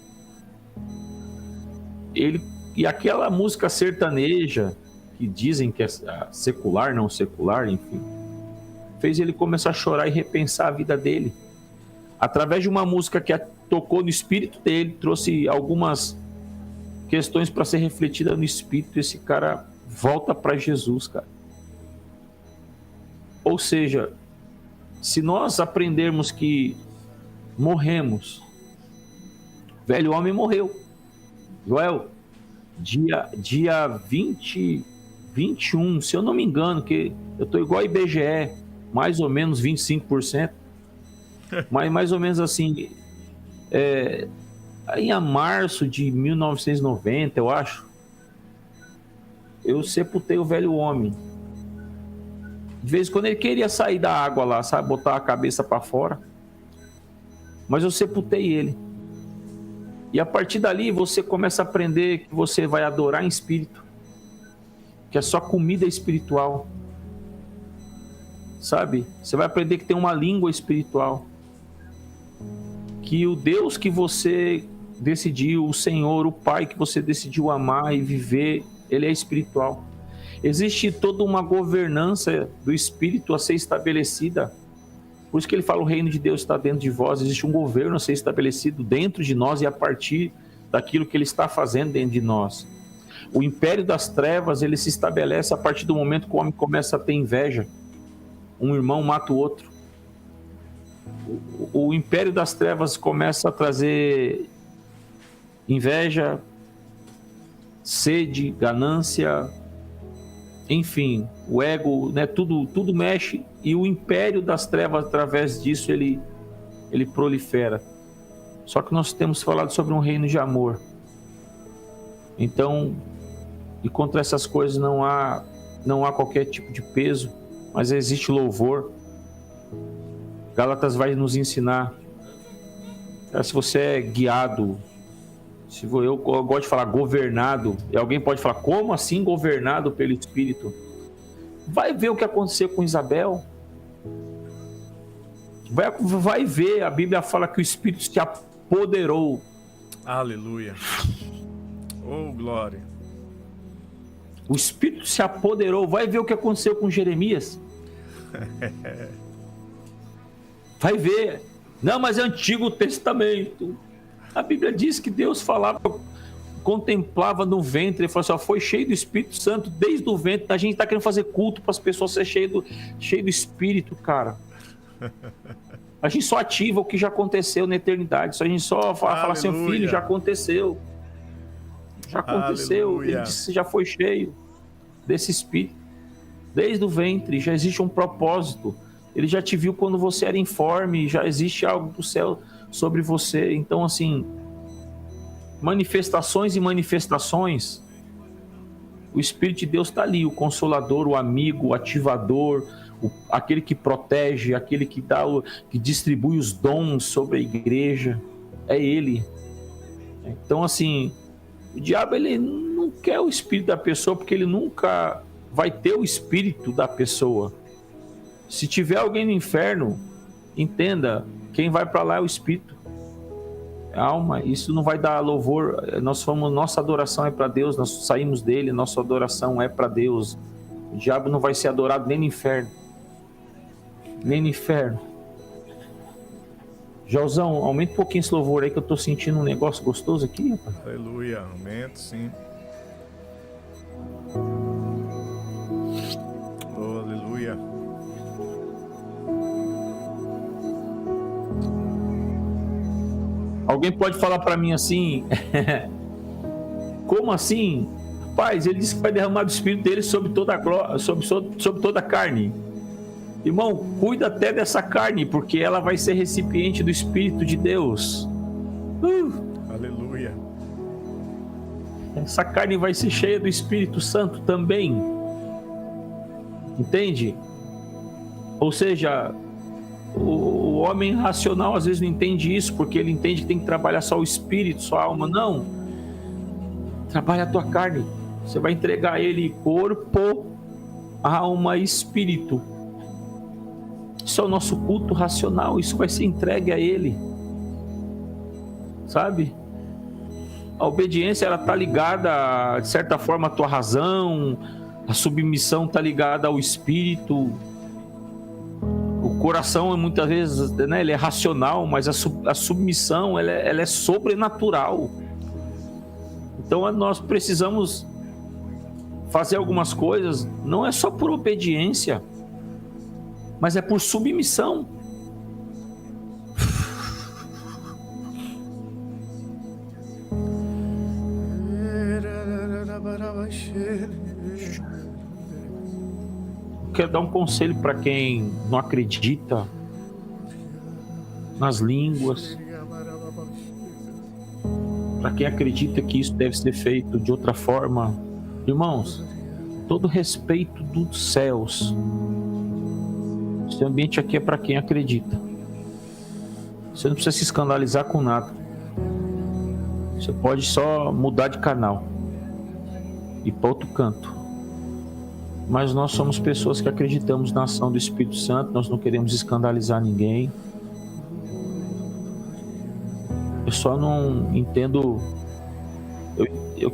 Speaker 2: E aquela música sertaneja, que dizem que é secular, não secular, enfim, fez ele começar a chorar e repensar a vida dele. Através de uma música que tocou no espírito dele, trouxe algumas questões para ser refletida no espírito, esse cara volta para Jesus, cara. Ou seja, se nós aprendermos que morremos, o velho homem morreu. Joel, dia 21, se eu não me engano, que eu tô igual a IBGE, mais ou menos 25%, mas mais ou menos assim, em março de 1990, eu acho, eu sepultei o velho homem. De vez em quando ele queria sair da água lá, sabe, botar a cabeça para fora, mas eu sepultei ele. E a partir dali você começa a aprender que você vai adorar em espírito, que é só comida espiritual, sabe? Você vai aprender que tem uma língua espiritual, que o Deus que você decidiu, o Senhor, o Pai que você decidiu amar e viver, ele é espiritual. Existe toda uma governança do espírito a ser estabelecida. Por isso que ele fala, o reino de Deus está dentro de vós. Existe um governo a ser estabelecido dentro de nós e a partir daquilo que ele está fazendo dentro de nós. O império das trevas, ele se estabelece a partir do momento que o homem começa a ter inveja. Um irmão mata o outro. O império das trevas começa a trazer inveja, sede, ganância, enfim, o ego, né? Tudo mexe, e o império das trevas, através disso, ele prolifera. Só que nós temos falado sobre um reino de amor. Então, e contra essas coisas não há qualquer tipo de peso, mas existe louvor. Gálatas vai nos ensinar, se você é guiado, eu gosto de falar governado, e alguém pode falar, como assim governado pelo Espírito? Vai ver o que aconteceu com Isabel. Vai ver, a Bíblia fala que o Espírito se apoderou.
Speaker 1: Aleluia. Oh, glória.
Speaker 2: O Espírito se apoderou. Vai ver o que aconteceu com Jeremias. Vai ver. Não, mas é Antigo Testamento. A Bíblia diz que Deus falava, contemplava no ventre, ele falou assim, foi cheio do Espírito Santo desde o ventre. A gente está querendo fazer culto para as pessoas ser cheio do Espírito, cara. A gente só ativa o que já aconteceu na eternidade. A gente só fala assim, filho, já aconteceu. Já aconteceu. Aleluia. Ele disse, já foi cheio desse Espírito. Desde o ventre, já existe um propósito. Ele já te viu quando você era informe, já existe algo do céu sobre você. Então, assim, manifestações e manifestações, O Espírito de Deus está ali, o Consolador, o amigo, o ativador, aquele que protege, aquele que que distribui os dons sobre a igreja. É Ele. Então, assim, o diabo, ele não quer o espírito da pessoa, porque ele nunca vai ter o espírito da pessoa. Se tiver alguém no inferno, entenda, quem vai para lá é o espírito, a alma. Isso não vai dar louvor. Nossa adoração é para Deus, nós saímos dele, nossa adoração é para Deus. O diabo não vai ser adorado nem no inferno. Nem no inferno. Joãozão, aumenta um pouquinho esse louvor aí, que eu tô sentindo um negócio gostoso aqui, rapaz.
Speaker 1: Aleluia, aumento sim. Oh, aleluia.
Speaker 2: Alguém pode falar para mim assim? Como assim? Rapaz, ele disse que vai derramar do Espírito dele sobre toda a glória, sobre toda a carne. Irmão, cuida até dessa carne, porque ela vai ser recipiente do Espírito de Deus.
Speaker 1: Aleluia.
Speaker 2: Essa carne vai ser cheia do Espírito Santo também. Entende? Ou seja, o homem racional às vezes não entende isso, porque ele entende que tem que trabalhar só o Espírito, só a alma. Não. Trabalha a tua carne. Você vai entregar a ele corpo, alma e espírito. Isso é o nosso culto racional, isso vai ser entregue a ele, sabe? A obediência, ela está ligada, de certa forma, à tua razão, a submissão está ligada ao espírito. O coração, muitas vezes, né, ele é racional, mas a submissão, ela é sobrenatural. Então, nós precisamos fazer algumas coisas, não é só por obediência, mas é por submissão. Quero dar um conselho para quem não acredita nas línguas, para quem acredita que isso deve ser feito de outra forma. Irmãos, todo respeito dos céus, esse ambiente aqui é para quem acredita. Você não precisa se escandalizar com nada. Você pode só mudar de canal e ir para outro canto. Mas nós somos pessoas que acreditamos na ação do Espírito Santo. Nós não queremos escandalizar ninguém. Eu só não entendo. Eu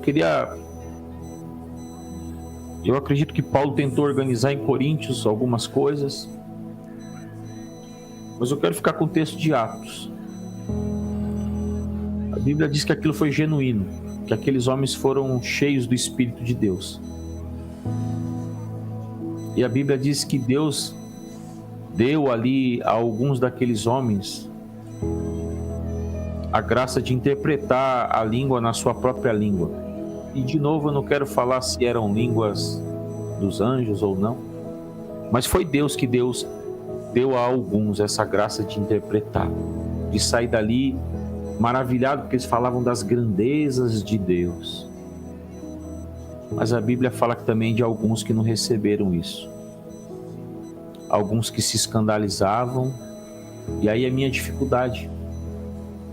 Speaker 2: acredito que Paulo tentou organizar em Coríntios algumas coisas, mas eu quero ficar com o texto de Atos. A Bíblia diz que aquilo foi genuíno, que aqueles homens foram cheios do Espírito de Deus. E a Bíblia diz que Deus deu ali a alguns daqueles homens a graça de interpretar a língua na sua própria língua. E de novo, eu não quero falar se eram línguas dos anjos ou não, mas foi Deus que deu a alguns essa graça de interpretar, de sair dali maravilhado, porque eles falavam das grandezas de Deus. Mas a Bíblia fala também de alguns que não receberam isso, alguns que se escandalizavam. E aí é minha dificuldade,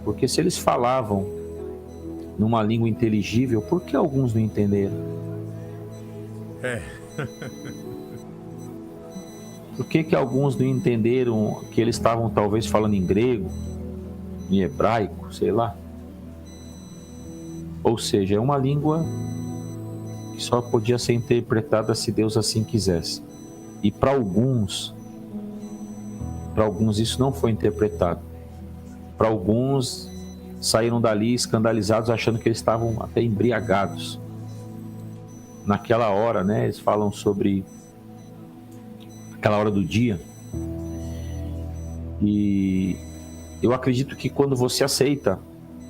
Speaker 2: porque se eles falavam numa língua inteligível, por que alguns não entenderam? Por que alguns não entenderam que eles estavam talvez falando em grego, em hebraico, sei lá? Ou seja, é uma língua que só podia ser interpretada se Deus assim quisesse. E para alguns isso não foi interpretado. Para alguns saíram dali escandalizados, achando que eles estavam até embriagados. Naquela hora, né? Eles falam sobre aquela hora do dia. E eu acredito que quando você aceita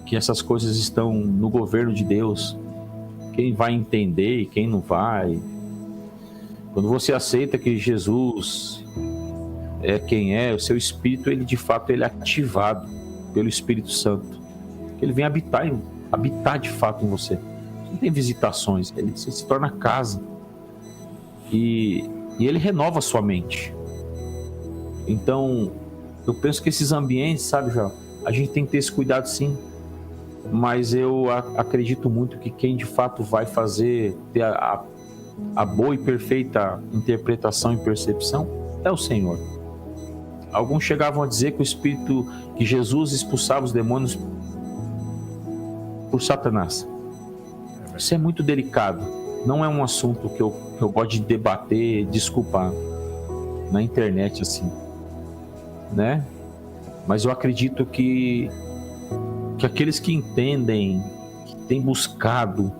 Speaker 2: que essas coisas estão no governo de Deus, quem vai entender e quem não vai. Quando você aceita que Jesus é quem é, o seu espírito, ele de fato ele é ativado pelo Espírito Santo. Ele vem habitar de fato em você. não tem visitações, ele se torna casa. E ele renova a sua mente. Então, eu penso que esses ambientes, sabe, Jó, a gente tem que ter esse cuidado sim. Mas eu acredito muito que quem de fato vai ter a boa e perfeita interpretação e percepção é o Senhor. Alguns chegavam a dizer que Jesus expulsava os demônios por Satanás. Isso é muito delicado. Não é um assunto que eu gosto de debater, desculpa, na internet assim, né? Mas eu acredito que aqueles que entendem, que têm buscado,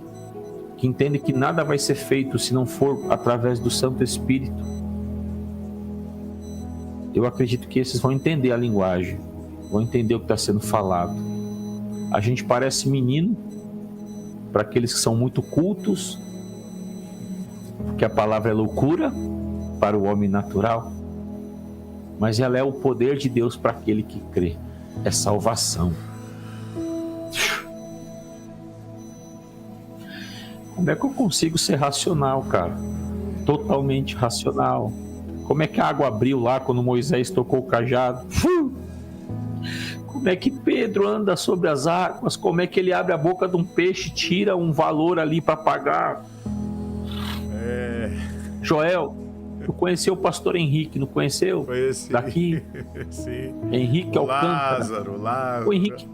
Speaker 2: que entendem que nada vai ser feito se não for através do Santo Espírito, eu acredito que esses vão entender a linguagem, vão entender o que está sendo falado. A gente parece menino para aqueles que são muito cultos, porque a palavra é loucura para o homem natural, mas ela é o poder de Deus para aquele que crê, é salvação. Como é que eu consigo ser racional, cara? Totalmente racional. Como é que a água abriu lá quando Moisés tocou o cajado? Como é que Pedro anda sobre as águas? Como é que ele abre a boca de um peixe e tira um valor ali para pagar? Joel, tu conheceu o pastor Henrique, não conheceu?
Speaker 1: Conheci.
Speaker 2: Daqui?
Speaker 1: Sim.
Speaker 2: Henrique Alcântara.
Speaker 1: Lázaro.
Speaker 2: O Henrique.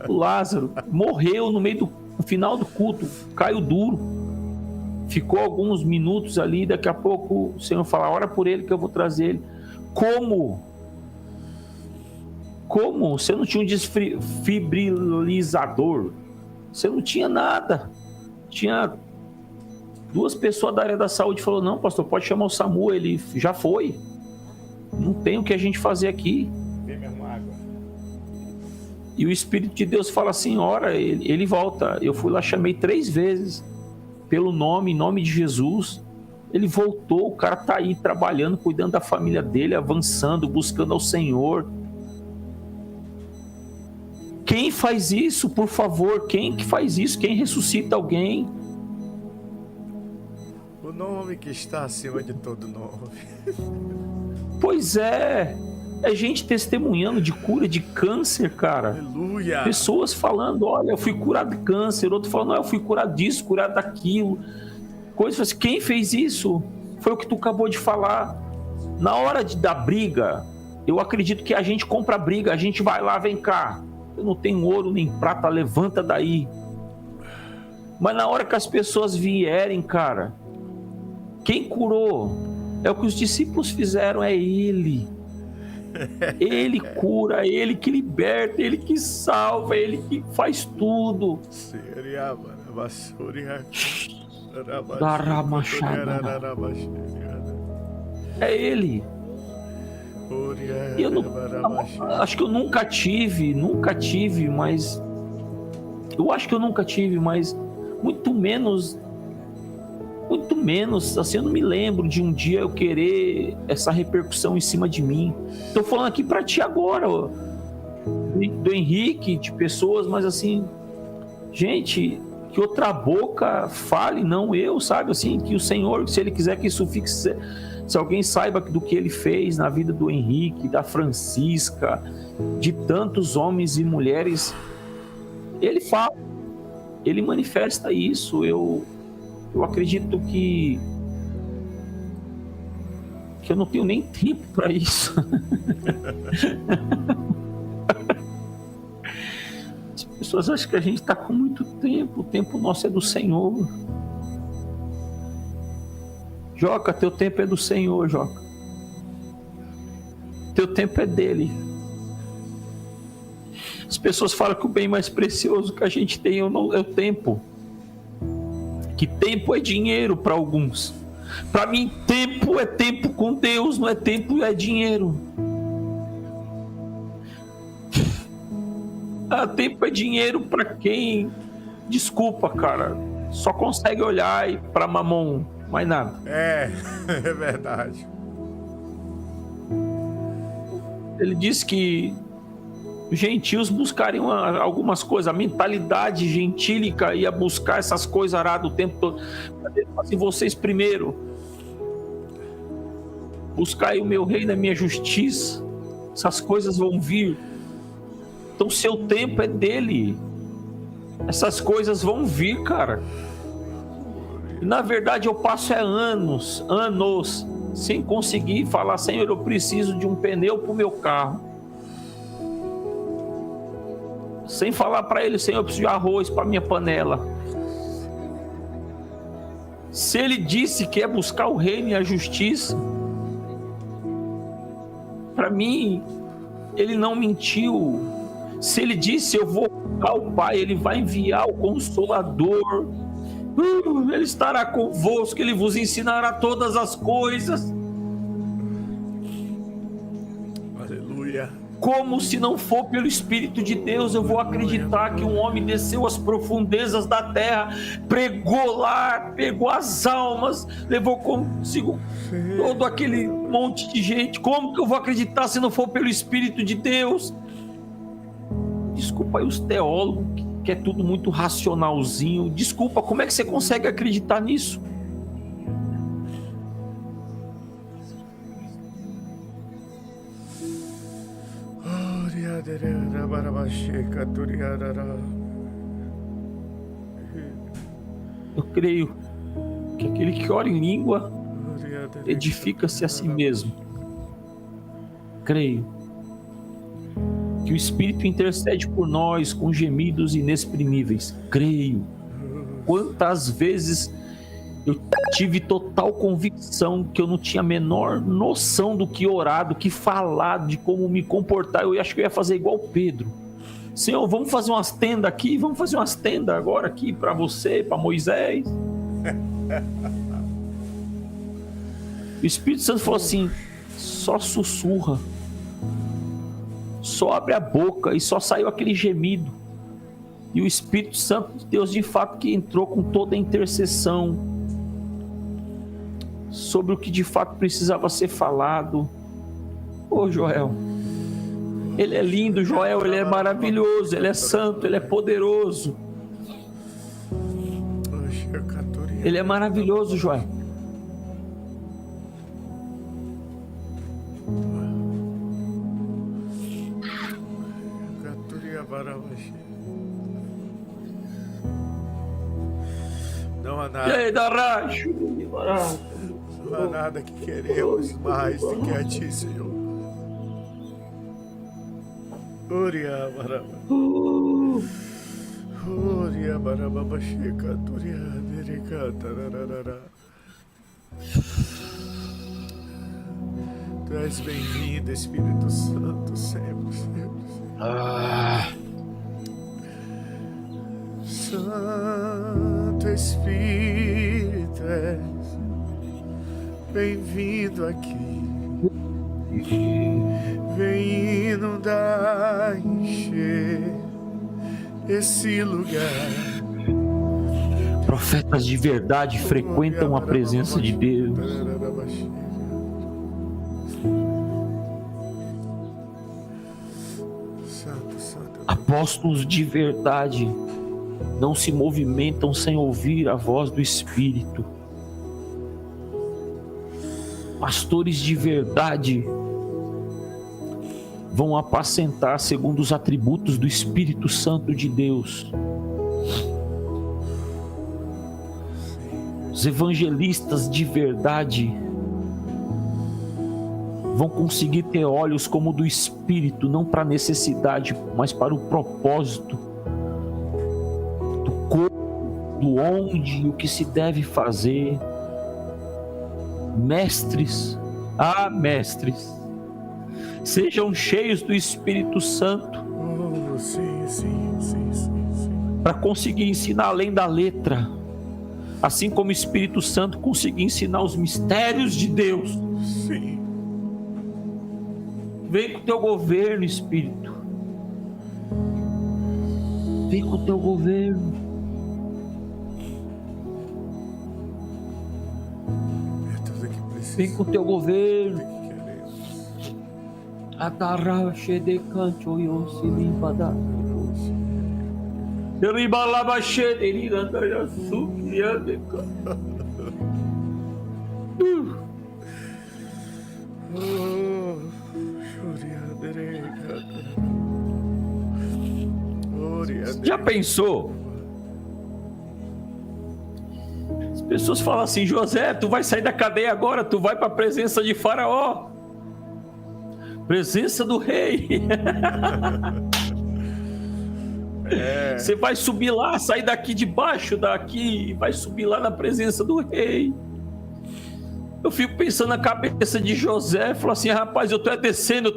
Speaker 2: O Lázaro morreu no final do culto, caiu duro. Ficou alguns minutos ali, daqui a pouco o Senhor fala, ora por ele que eu vou trazer ele. Como? Você não tinha um desfibrilizador? Você não tinha nada. Tinha 2 pessoas da área da saúde falou, não, pastor, pode chamar o SAMU, ele já foi. Não tem o que a gente fazer aqui.
Speaker 1: Vem mesmo água.
Speaker 2: E o Espírito de Deus fala assim, ora, ele volta. Eu fui lá, chamei 3 vezes, pelo nome, em nome de Jesus. Ele voltou, o cara tá aí trabalhando, cuidando da família dele, avançando, buscando ao Senhor. Quem faz isso, por favor? Quem que faz isso? Quem ressuscita alguém?
Speaker 1: O nome que está acima de todo nome.
Speaker 2: Pois é. É gente testemunhando de cura de câncer, cara.
Speaker 1: Aleluia.
Speaker 2: Pessoas falando, olha, eu fui curado de câncer. Outro falando, eu fui curado disso, curado daquilo. Coisas assim, quem fez isso? Foi o que tu acabou de falar. Na hora da briga, eu acredito que a gente compra a briga. A gente vai lá, vem cá. Eu não tenho ouro nem prata, levanta daí. Mas na hora que as pessoas vierem, cara, quem curou? É o que os discípulos fizeram, é Ele. Ele cura, Ele que liberta, Ele que salva, Ele que faz tudo. É Ele. E acho que eu nunca tive, mas eu acho que eu nunca tive, mas muito menos, assim, eu não me lembro de um dia eu querer essa repercussão em cima de mim. Tô falando aqui pra ti agora, ó, do Henrique, de pessoas, mas assim, gente, que outra boca fale, não eu, sabe, assim, que o Senhor, se Ele quiser que isso fique, se alguém saiba do que Ele fez na vida do Henrique, da Francisca, de tantos homens e mulheres, Ele fala, Ele manifesta isso. Eu acredito que eu não tenho nem tempo para isso. As pessoas acham que a gente está com muito tempo. O tempo nosso é do Senhor. Joca, teu tempo é do Senhor, Joca. Teu tempo é dele. As pessoas falam que o bem mais precioso que a gente tem é o tempo. Que tempo é dinheiro para alguns. Para mim, tempo é tempo com Deus, não é tempo, é dinheiro. Tempo é dinheiro para quem, desculpa, cara, só consegue olhar para mamon, mais nada.
Speaker 1: É verdade.
Speaker 2: Ele diz que gentios buscarem algumas coisas, a mentalidade gentílica ia buscar essas coisas aradas o tempo todo. Assim, vocês primeiro, buscai o meu reino e a minha justiça, essas coisas vão vir. Então seu tempo é dele, essas coisas vão vir, cara. E, na verdade eu passo anos sem conseguir falar: Senhor, eu preciso de um pneu para o meu carro. Sem falar para ele: Senhor, eu preciso de arroz para minha panela. Se ele disse que é buscar o reino e a justiça, para mim, ele não mentiu. Se ele disse: eu vou buscar o Pai, ele vai enviar o Consolador. Ele estará convosco, ele vos ensinará todas as coisas.
Speaker 1: Aleluia.
Speaker 2: Como se não for pelo Espírito de Deus eu vou acreditar que um homem desceu às profundezas da terra, pregou lá, pegou as almas, levou consigo todo aquele monte de gente? Como que eu vou acreditar se não for pelo Espírito de Deus? Desculpa aí os teólogos, que é tudo muito racionalzinho. Desculpa, como é que você consegue acreditar nisso? Eu creio que aquele que ora em língua edifica-se a si mesmo. Creio que o Espírito intercede por nós com gemidos inexprimíveis. Creio. Quantas vezes eu tive total convicção que eu não tinha a menor noção do que orar, do que falar, de como me comportar. Eu acho que eu ia fazer igual Pedro. Senhor, vamos fazer umas tendas aqui, vamos fazer umas tendas agora aqui para você, para Moisés. O Espírito Santo falou assim: só sussurra, só abre a boca, e só saiu aquele gemido. E o Espírito Santo de Deus, de fato, que entrou com toda a intercessão sobre o que de fato precisava ser falado. Ô Joel, ele é lindo, Joel, ele é maravilhoso, ele é santo, ele é poderoso. Ele é maravilhoso, Joel.
Speaker 1: Não há nada. Não há nada que queremos mais do que a ti, Senhor. Uria baraba. Uria baraba baxica, turia derica, tararara. Tu és bem-vindo, Espírito Santo, sempre, sempre. Santo Espírito, és bem-vindo aqui. Vem inundar, encher esse lugar.
Speaker 2: Profetas de verdade frequentam a presença de Deus. Apóstolos de verdade não se movimentam sem ouvir a voz do Espírito. Pastores de verdade vão apacentar segundo os atributos do Espírito Santo de Deus. Os evangelistas de verdade vão conseguir ter olhos como o do Espírito, não para a necessidade, mas para o propósito do como, do onde e o que se deve fazer. Mestres, mestres, sejam cheios do Espírito Santo para conseguir ensinar além da letra, assim como o Espírito Santo conseguir ensinar os mistérios de Deus.
Speaker 1: Sim.
Speaker 2: Vem com o teu governo, Espírito. Vem com o teu governo.
Speaker 1: É tudo que precisa.
Speaker 2: Vem com o teu governo. Atarrache de canto yo se limpada. Ribalabache de iranda sukia de Já pensou? As pessoas falam assim: José, tu vai sair da cadeia agora, tu vai para a presença de Faraó, presença do rei. Você vai subir lá, sair daqui debaixo daqui, vai subir lá na presença do rei. Eu fico pensando na cabeça de José, falo assim: rapaz, eu tô descendo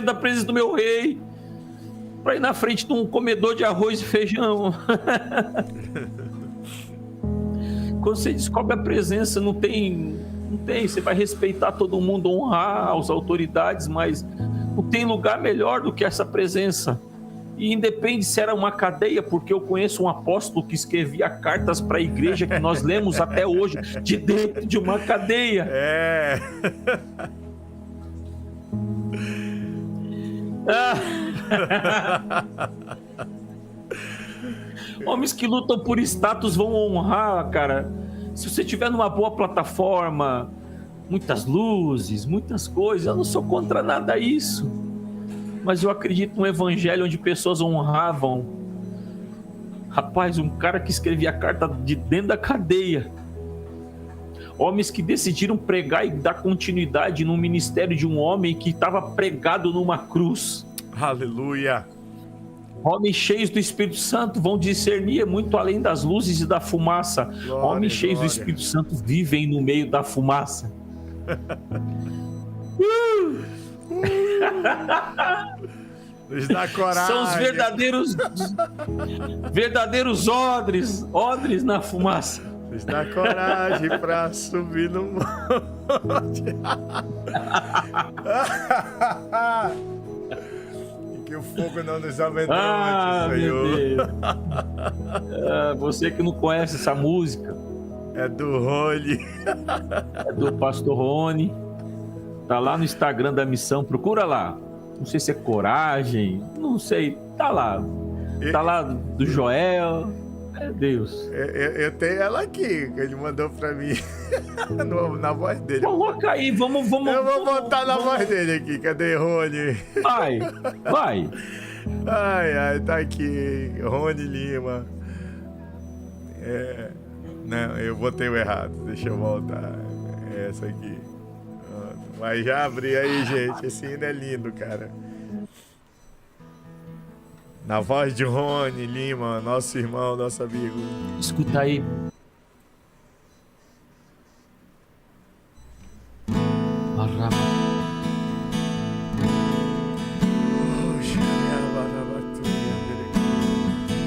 Speaker 2: da presença do meu rei para ir na frente de um comedor de arroz e feijão. Quando você descobre a presença, não tem, você vai respeitar todo mundo, honrar as autoridades, mas não tem lugar melhor do que essa presença. E independe se era uma cadeia, porque eu conheço um apóstolo que escrevia cartas para a igreja que nós lemos até hoje, de dentro de uma cadeia. Homens que lutam por status vão honrar, cara. Se você tiver numa boa plataforma, muitas luzes, muitas coisas, eu não sou contra nada disso. Mas eu acredito num evangelho onde pessoas honravam. Rapaz, um cara que escrevia a carta de dentro da cadeia. Homens que decidiram pregar e dar continuidade no ministério de um homem que estava pregado numa cruz.
Speaker 1: Aleluia.
Speaker 2: Homens cheios do Espírito Santo vão discernir muito além das luzes e da fumaça. Glória, homens cheios do Espírito Santo vivem no meio da fumaça.
Speaker 1: Nos dá coragem.
Speaker 2: São os verdadeiros odres na fumaça.
Speaker 1: Nos dá coragem para subir no monte. E que o fogo não nos amedronte, Senhor.
Speaker 2: Você que não conhece essa música,
Speaker 1: é do Rony.
Speaker 2: É do pastor Rony. Tá lá no Instagram da missão, procura lá. Não sei se é Coragem, não sei, tá lá. Tá lá do Joel. É Deus.
Speaker 1: Eu tenho ela aqui, que ele mandou pra mim. Na voz dele.
Speaker 2: Coloca aí, vamos.
Speaker 1: Eu vou botar na voz dele aqui. Cadê Rony?
Speaker 2: Vai.
Speaker 1: Ai, tá aqui. Rony Lima. Não, eu botei o errado. Deixa eu voltar. É essa aqui. Mas já abri aí, gente. Esse hino é lindo, cara. Na voz de Rony Lima, nosso irmão, nosso amigo.
Speaker 2: Escuta aí.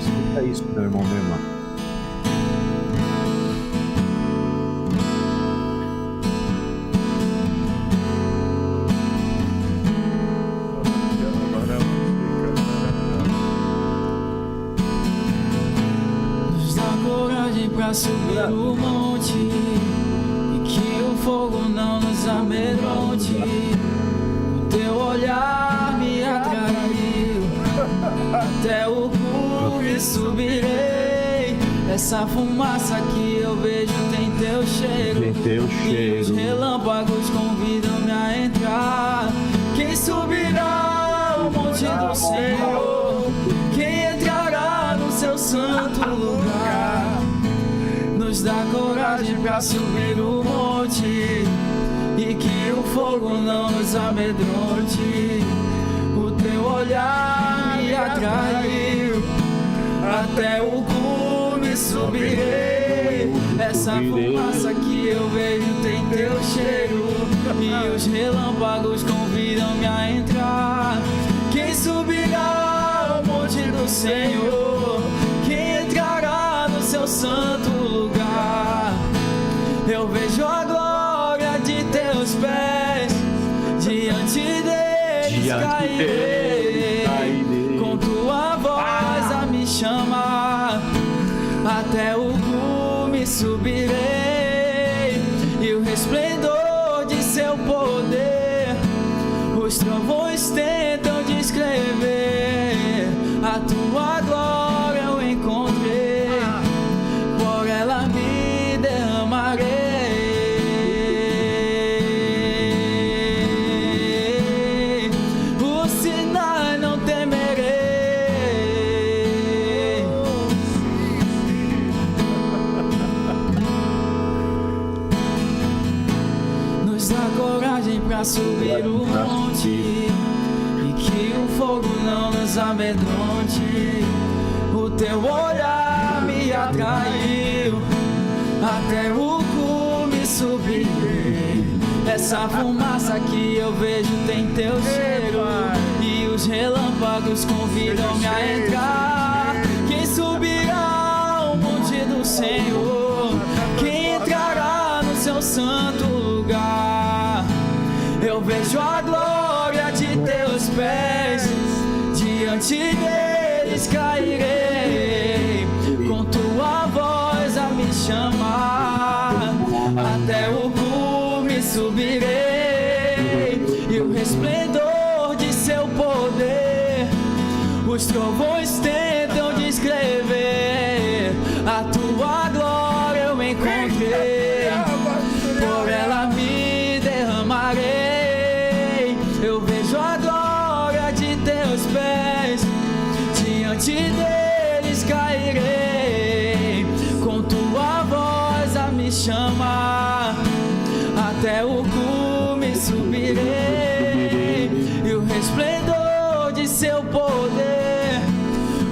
Speaker 2: Escuta isso, meu irmão, minha irmã.
Speaker 3: Pra subir o monte e que o fogo não nos amedronte. O teu olhar me atraiu, até o cume subirei. Essa fumaça que eu vejo tem teu cheiro, e os relâmpagos convidam-me a entrar. Quem subirá ao monte do Senhor? Quem entrará no seu santo lugar? Nos dá coragem pra subir o monte e que o fogo não nos amedronte. O teu olhar me atraiu, até o cume subirei. Essa fumaça que eu vejo tem teu cheiro, e os relâmpagos convidam-me a entrar. Quem subirá ao monte do Senhor? Quem entrará no seu santo lugar? Eu vejo a glória de teus pés, diante deles cairei, com tua voz a me chamar, até o cume subirei, e o resplendor de seu poder, os trovões têm subir o monte e que o fogo não nos amedronte. O teu olhar me atraiu, até o cume subirei. Essa fumaça que eu vejo tem teu cheiro, e os relâmpagos convidam-me a entrar. Quem subirá ao monte do Senhor? Quem entrará no seu santo lugar? Eu vejo a glória de teus pés, diante deles cairei, com tua voz a me chamar, até o cume subirei, e o resplendor de seu poder, os trovões tentam descrever, a tua glória eu encontrei, por ela me derramarei. Eu vejo a glória de teus pés, diante deles cairei, com tua voz a me chamar, até o cume subirei, e o resplendor de seu poder,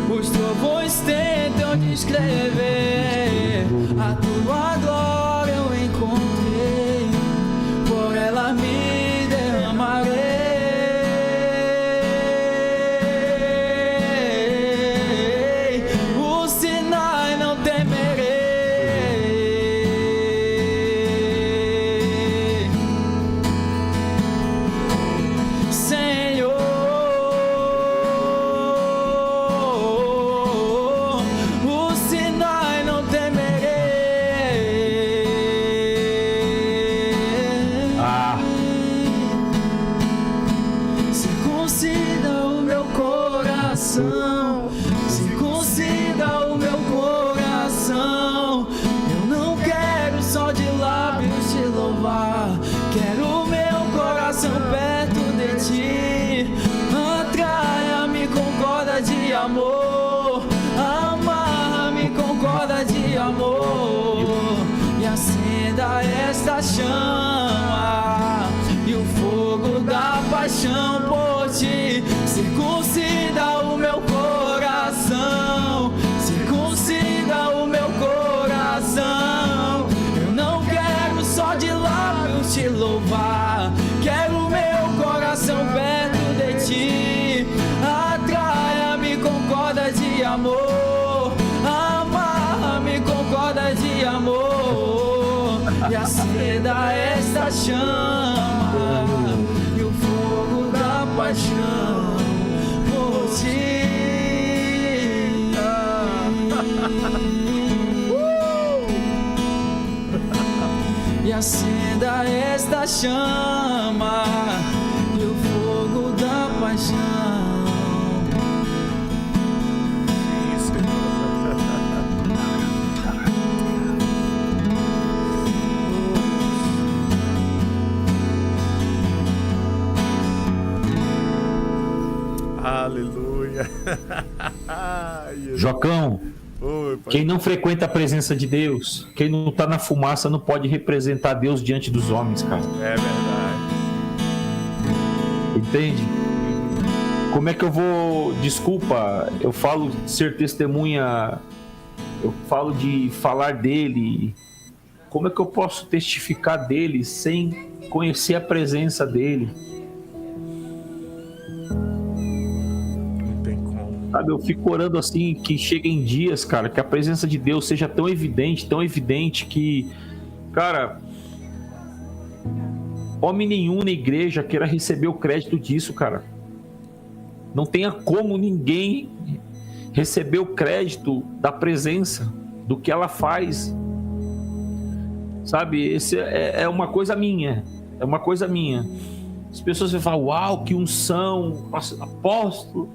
Speaker 3: os trovões tentam descrever, a tua glória eu encontrei, por ela me derramarei. O Sinai não temerei, Senhor. O Sinai não temerei. Circuncida o meu coração, circuncida o meu coração. Eu não quero só de lábios te louvar, quero o meu coração perto de ti. Atraia-me com corda de amor, amarra-me com corda de amor, e acenda esta chama e o fogo da paixão por ti. Circuncida o meu coração, circuncida o meu coração. Eu não quero só de lábios te louvar, quero o meu coração perto de ti. Atraia-me com corda de amor, amarra-me com corda de amor, e acenda esta chama e o fogo da paixão por ti. E acenda esta chama e o fogo da paixão.
Speaker 1: Aleluia.
Speaker 2: Jocão,
Speaker 1: Oi, pai.
Speaker 2: quem não frequenta a presença de Deus, quem não tá na fumaça, não pode representar Deus diante dos homens, cara.
Speaker 1: É verdade.
Speaker 2: Entende? Como é que eu vou... Desculpa, eu falo de ser testemunha, eu falo de falar dele. Como é que eu posso testificar dele sem conhecer a presença dele?
Speaker 1: Não tem como.
Speaker 2: Sabe, eu fico orando assim, que cheguem dias, cara, que a presença de Deus seja tão evidente que, cara, homem nenhum na igreja queira receber o crédito disso, cara. Não tenha como ninguém receber o crédito da presença, do que ela faz. Sabe, esse é uma coisa minha, é uma coisa minha. As pessoas vão falar, uau, que unção, apóstolo.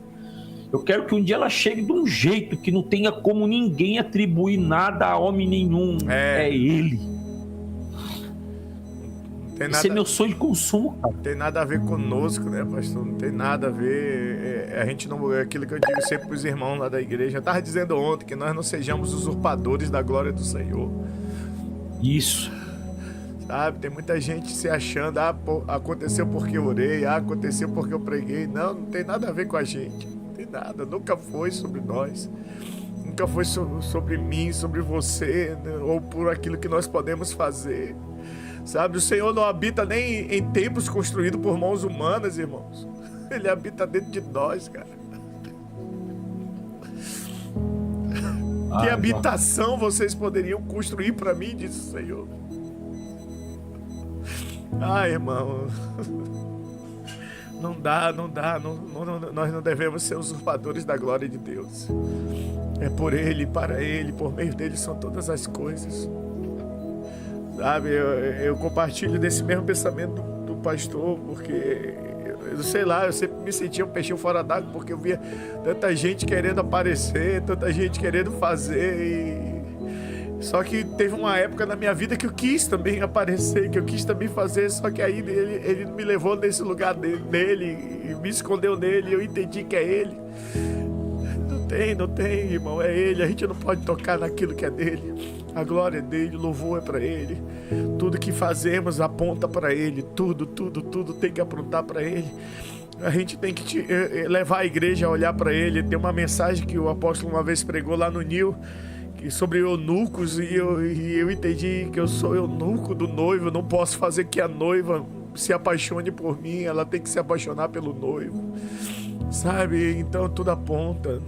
Speaker 2: Eu quero que um dia ela chegue de um jeito que não tenha como ninguém atribuir nada a homem nenhum. É ele. Esse é meu sonho de consumo, cara.
Speaker 1: Não tem nada a ver conosco, né, pastor? Não tem nada a ver. A gente não. É aquilo que eu digo sempre para os irmãos lá da igreja. Eu estava dizendo ontem que nós não sejamos usurpadores da glória do Senhor.
Speaker 2: Isso.
Speaker 1: sabe? Tem muita gente se achando, aconteceu porque eu orei, aconteceu porque eu preguei. Não tem nada a ver com a gente, não tem nada, nunca foi sobre nós, nunca foi sobre mim, sobre você, né? Ou por aquilo que nós podemos fazer, sabe? O Senhor não habita nem em templos construídos por mãos humanas, irmãos. Ele habita dentro de nós, cara. Que habitação vocês poderiam construir para mim, disse o Senhor. Irmão, não dá, nós não devemos ser usurpadores da glória de Deus. É por Ele, para Ele, por meio dele são todas as coisas. Sabe, eu compartilho desse mesmo pensamento do pastor, porque eu sei lá, eu sempre me sentia um peixinho fora d'água, porque eu via tanta gente querendo aparecer, tanta gente querendo fazer. Só que teve uma época na minha vida que eu quis também aparecer, que eu quis também fazer, só que aí ele me levou nesse lugar dele e me escondeu nele, e eu entendi que é ele. Não tem, irmão, é ele. A gente não pode tocar naquilo que é dele. A glória é dele, o louvor é para ele. Tudo que fazemos aponta para ele. Tudo tem que apontar para ele. A gente tem que levar a igreja a olhar para ele. Tem uma mensagem que o apóstolo uma vez pregou lá no Nil, sobre eunucos, e eu entendi que eu sou eunuco do noivo. Eu não posso fazer que a noiva se apaixone por mim. Ela tem que se apaixonar pelo noivo, sabe? Então tudo aponta.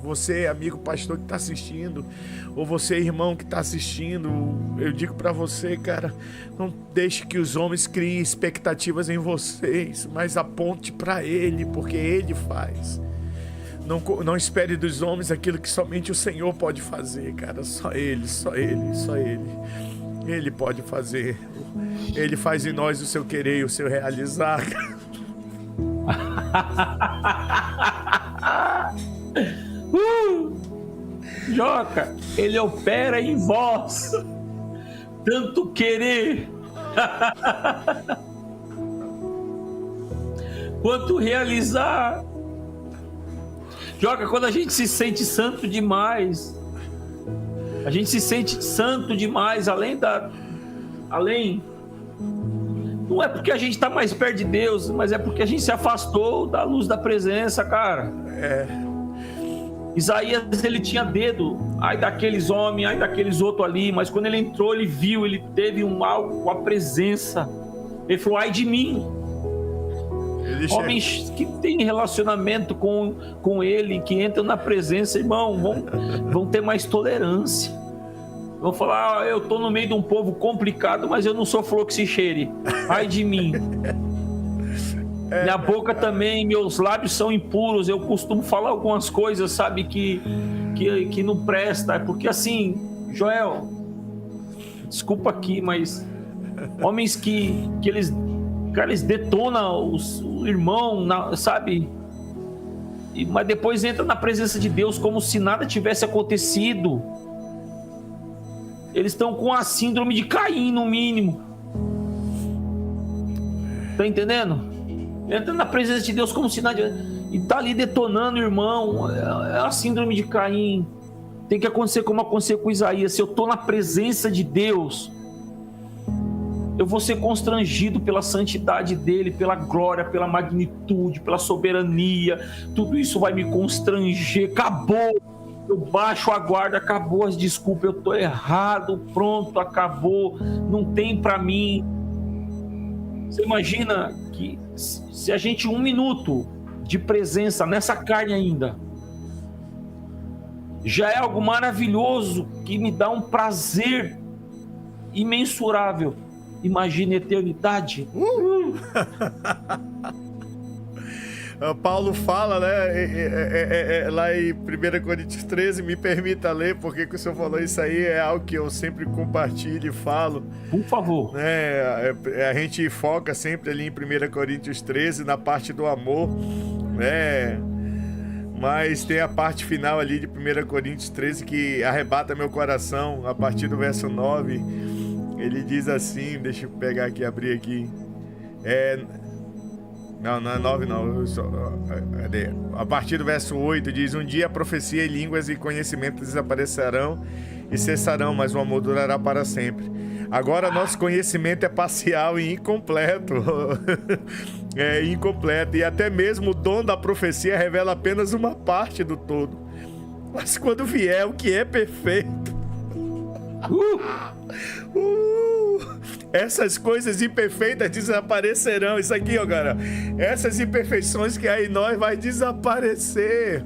Speaker 1: Você, amigo pastor que está assistindo, ou você, irmão que está assistindo, eu digo para você, cara, não deixe que os homens criem expectativas em vocês, mas aponte para Ele, porque Ele faz. Não espere dos homens aquilo que somente o Senhor pode fazer, cara. Só Ele. Ele pode fazer. Ele faz em nós o seu querer e o seu realizar.
Speaker 2: Joca, ele opera em vós tanto querer quanto realizar. Joca, quando a gente se sente santo demais, a gente se sente santo demais, além não é porque a gente tá mais perto de Deus, mas é porque a gente se afastou da luz da presença, cara. Isaías, ele tinha dedo, ai daqueles homens, ai daqueles outros ali, mas quando ele entrou, ele viu, ele teve um algo com a presença. Ele falou, ai de mim. Homens que têm relacionamento com ele, que entram na presença, irmão, vão ter mais tolerância. Vão falar, eu tô no meio de um povo complicado, mas eu não sou flor que se cheire. Ai de mim. Minha boca também, meus lábios são impuros. Eu costumo falar algumas coisas, sabe, que não presta. Porque assim, Joel, desculpa aqui, mas homens que eles detonam o irmão, sabe? Mas depois entra na presença de Deus como se nada tivesse acontecido. Eles estão com a síndrome de Caim, no mínimo. Tá entendendo? Entra na presença de Deus como se nada... E tá ali detonando, irmão. É a síndrome de Caim. Tem que acontecer como aconteceu com Isaías. Se eu tô na presença de Deus, eu vou ser constrangido pela santidade dele, pela glória, pela magnitude, pela soberania. Tudo isso vai me constranger. Acabou. Eu baixo a guarda, acabou as desculpas. Eu tô errado, pronto, acabou. Não tem pra mim. Você imagina que se a gente 1 minuto de presença nessa carne ainda já é algo maravilhoso, que me dá um prazer imensurável. Imagina a eternidade.
Speaker 1: Paulo fala, né, lá em 1 Coríntios 13, me permita ler, porque o senhor falou isso aí, é algo que eu sempre compartilho e falo.
Speaker 2: Por favor.
Speaker 1: A gente foca sempre ali em 1 Coríntios 13, na parte do amor, né? Mas tem a parte final ali de 1 Coríntios 13 que arrebata meu coração, a partir do verso 9. Ele diz assim, deixa eu pegar aqui, abrir aqui. Não é 9 não. A partir do verso 8 diz: um dia a profecia e línguas e conhecimentos desaparecerão e cessarão, mas o amor durará para sempre. Agora nosso conhecimento é parcial e incompleto. É incompleto. E até mesmo o dom da profecia revela apenas uma parte do todo. Mas quando vier o que é perfeito... essas coisas imperfeitas desaparecerão. Isso aqui, ó, cara. Essas imperfeições que há em nós vai desaparecer.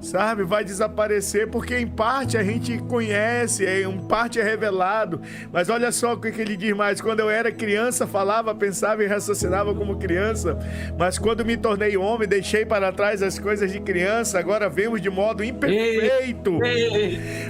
Speaker 1: Sabe? Vai desaparecer porque em parte a gente conhece, em parte é revelado. Mas olha só o que ele diz mais. Quando eu era criança, falava, pensava e raciocinava como criança. Mas quando me tornei homem, deixei para trás as coisas de criança. Agora vemos de modo imperfeito.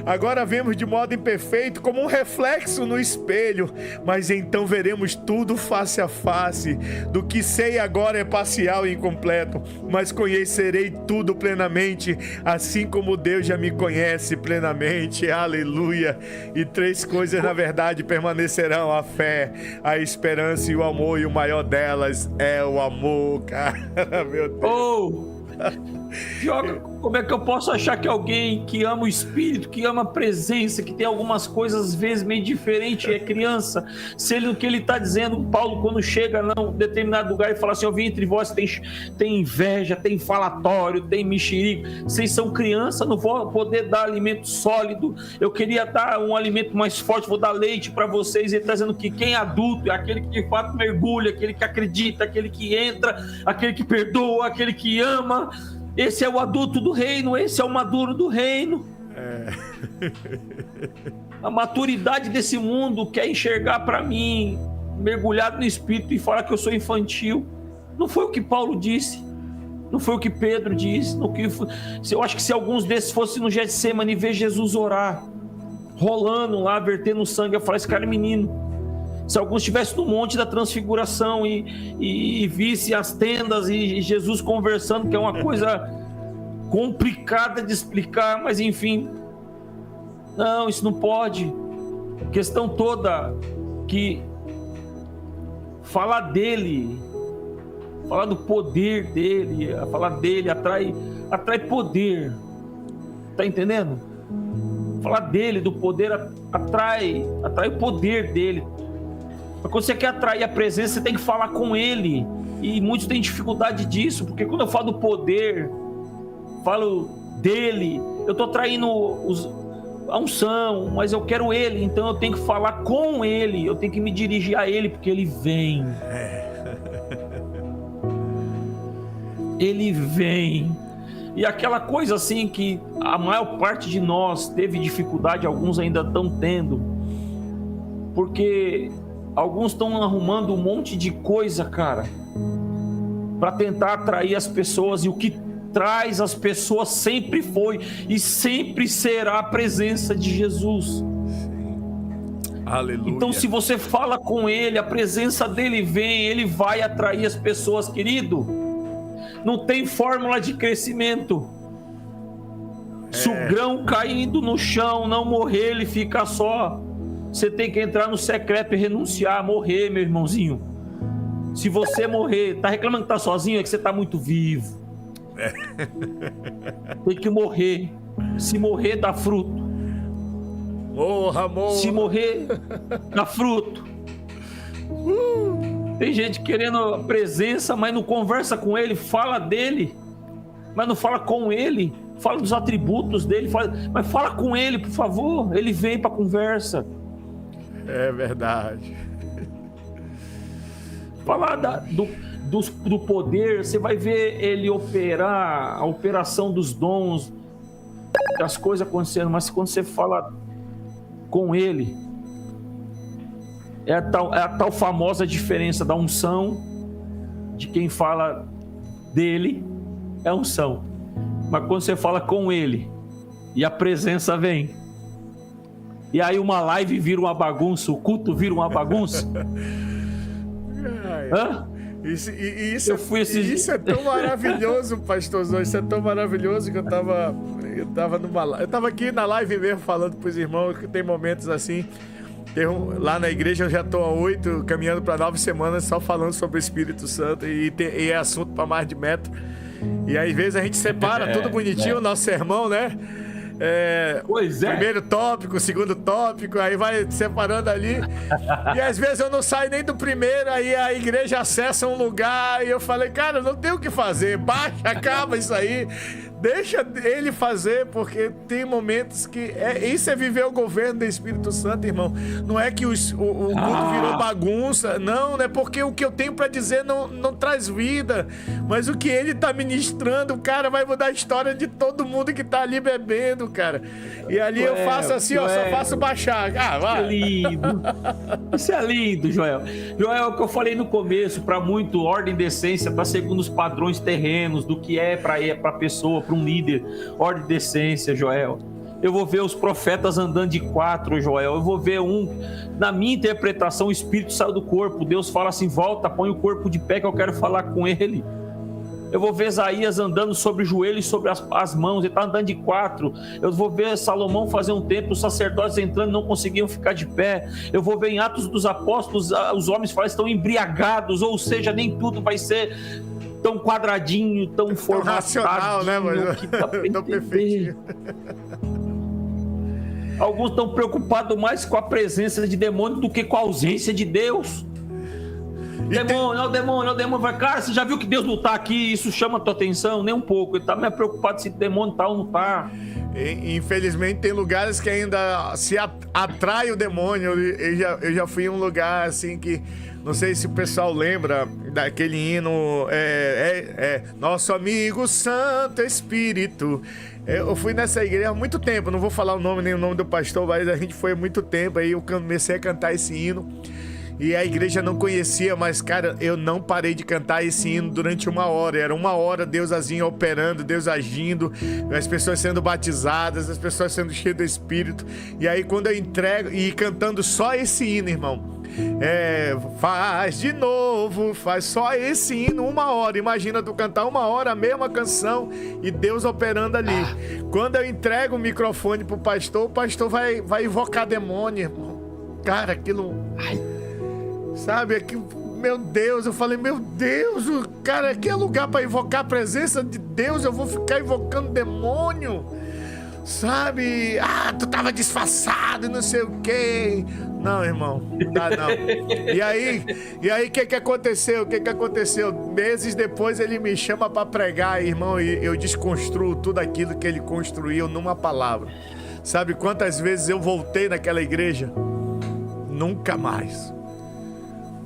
Speaker 1: Agora vemos de modo imperfeito, como um reflexo no espelho. Mas então veremos tudo face a face. Do que sei agora é parcial e incompleto, mas conhecerei tudo plenamente, assim como Deus já me conhece plenamente. Aleluia. E 3 coisas na verdade permanecerão: a fé, a esperança e o amor, e o maior delas é o amor, cara. Meu Deus.
Speaker 4: Joga, como é que eu posso achar que alguém que ama o Espírito, que ama a presença, que tem algumas coisas às vezes meio diferentes, é criança, se ele, o que ele está dizendo, Paulo, quando chega num determinado lugar e fala assim: eu vim entre vós, tem inveja, tem falatório, tem mexerico, vocês são criança, não vou poder dar alimento sólido, eu queria dar um alimento mais forte, vou dar leite para vocês. Ele está dizendo que quem é adulto é aquele que de fato mergulha, aquele que acredita, aquele que entra, aquele que perdoa, aquele que ama. Esse é o adulto do reino, esse é o maduro do reino. A maturidade desse mundo quer enxergar para mim, mergulhado no Espírito, e falar que eu sou infantil. Não foi o que Paulo disse, não foi o que Pedro disse. Eu acho que se alguns desses fossem no Getsemane e ver Jesus orar, rolando lá, vertendo sangue, eu falar: esse cara é menino. Se alguns estivessem no Monte da Transfiguração e visse as tendas e Jesus conversando, que é uma coisa complicada de explicar, mas enfim, não, isso não pode. A questão toda que falar dele, falar do poder dele, falar dele atrai poder, tá entendendo? Falar dele, do poder, atrai o poder dele. Mas quando você quer atrair a presença, você tem que falar com ele. E muitos têm dificuldade disso, porque quando eu falo do poder, falo dele, eu estou atraindo a unção, mas eu quero ele, então eu tenho que falar com ele, eu tenho que me dirigir a ele, porque ele vem. Ele vem. E aquela coisa assim que a maior parte de nós teve dificuldade, alguns ainda estão tendo, porque alguns estão arrumando um monte de coisa, cara, para tentar atrair as pessoas, e o que traz as pessoas sempre foi e sempre será a presença de Jesus.
Speaker 1: Aleluia.
Speaker 4: Então, se você fala com ele, a presença dele vem, ele vai atrair as pessoas, querido. Não tem fórmula de crescimento. Se o grão caindo no chão não morrer, ele fica só. Você tem que entrar no secreto e renunciar, morrer, meu irmãozinho. Se você morrer, tá reclamando que tá sozinho, é que você tá muito vivo. Tem que morrer. Se morrer, dá fruto.
Speaker 1: Morra, morra.
Speaker 4: Se morrer, dá fruto. Tem gente querendo a presença, mas não conversa com ele. Fala dele, mas não fala com ele. Fala dos atributos dele, mas fala com ele, por favor. Ele vem pra conversa.
Speaker 1: É verdade.
Speaker 4: Falar do poder, você vai ver ele operar, a operação dos dons, das coisas acontecendo, mas quando você fala com ele, é a tal famosa diferença da unção, de quem fala dele, é unção. Mas quando você fala com ele, e a presença vem, e aí uma live vira uma bagunça, o culto vira uma bagunça. Hã?
Speaker 1: Isso é tão maravilhoso, pastorzão. Isso é tão maravilhoso que eu tava aqui na live mesmo falando pros irmãos que tem momentos assim. Lá na igreja eu já tô há 8, caminhando para 9 semanas só falando sobre o Espírito Santo, e é assunto para mais de metro. E às vezes a gente separa tudo bonitinho o nosso sermão, né?
Speaker 4: Pois é.
Speaker 1: Primeiro tópico, segundo tópico, aí vai separando ali. E às vezes eu não saio nem do primeiro, aí a igreja acessa um lugar e eu falei, cara, não tem o que fazer, baixa, acaba isso aí. Deixa ele fazer, porque tem momentos que... isso é viver o governo do Espírito Santo, irmão. Não é que o culto virou bagunça. Não, é porque o que eu tenho pra dizer não traz vida. Mas o que ele tá ministrando, cara, vai mudar a história de todo mundo que tá ali bebendo, cara. E ali eu faço assim, ó, só faço baixar. Vai.
Speaker 4: Isso é lindo. Isso é lindo, Joel. Joel, é o que eu falei no começo, pra muito, ordem e decência tá segundo os padrões terrenos, do que é pra pessoa, para um líder, ordem e decência, Joel. Eu vou ver os profetas andando de 4, Joel. Eu vou ver na minha interpretação, o espírito saiu do corpo. Deus fala assim, volta, põe o corpo de pé que eu quero falar com ele. Eu vou ver Isaías andando sobre o joelho e sobre as mãos, ele está andando de 4. Eu vou ver Salomão fazer um templo, os sacerdotes entrando não conseguiam ficar de pé. Eu vou ver em Atos dos Apóstolos, os homens falam, estão embriagados, ou seja, nem tudo vai ser tão quadradinho, tão
Speaker 1: racional, né, mano? Tão perfeitinho.
Speaker 4: Alguns estão preocupados mais com a presença de demônio do que com a ausência de Deus. Demônio. Vai, cara, você já viu que Deus não tá aqui? Isso chama a tua atenção? Nem um pouco. Ele tá mais preocupado se o demônio tá ou não tá.
Speaker 1: Infelizmente tem lugares que ainda se atrai o demônio. Eu já fui em um lugar assim que... Não sei se o pessoal lembra daquele hino, Nosso Amigo Santo Espírito. Eu fui nessa igreja há muito tempo, não vou falar o nome nem o nome do pastor, mas a gente foi há muito tempo, aí eu comecei a cantar esse hino. E a igreja não conhecia, mas, cara, eu não parei de cantar esse hino durante 1 hora. Era 1 hora, Deus assim operando, Deus agindo, as pessoas sendo batizadas, as pessoas sendo cheias do Espírito. E aí, quando eu entrego, e cantando só esse hino, irmão, faz de novo, faz só esse hino 1 hora. Imagina tu cantar 1 hora a mesma canção e Deus operando ali. Quando eu entrego o microfone pro pastor, o pastor vai invocar demônio, irmão. Cara, aquilo... Sabe, meu Deus, eu falei, meu Deus, cara, aqui é lugar para invocar a presença de Deus, eu vou ficar invocando demônio, sabe? Tu tava disfarçado e não sei o quê. Não, irmão, não dá não. E aí, o que aconteceu? Meses depois ele me chama para pregar, irmão, e eu desconstruo tudo aquilo que ele construiu numa palavra. Sabe quantas vezes eu voltei naquela igreja? Nunca mais.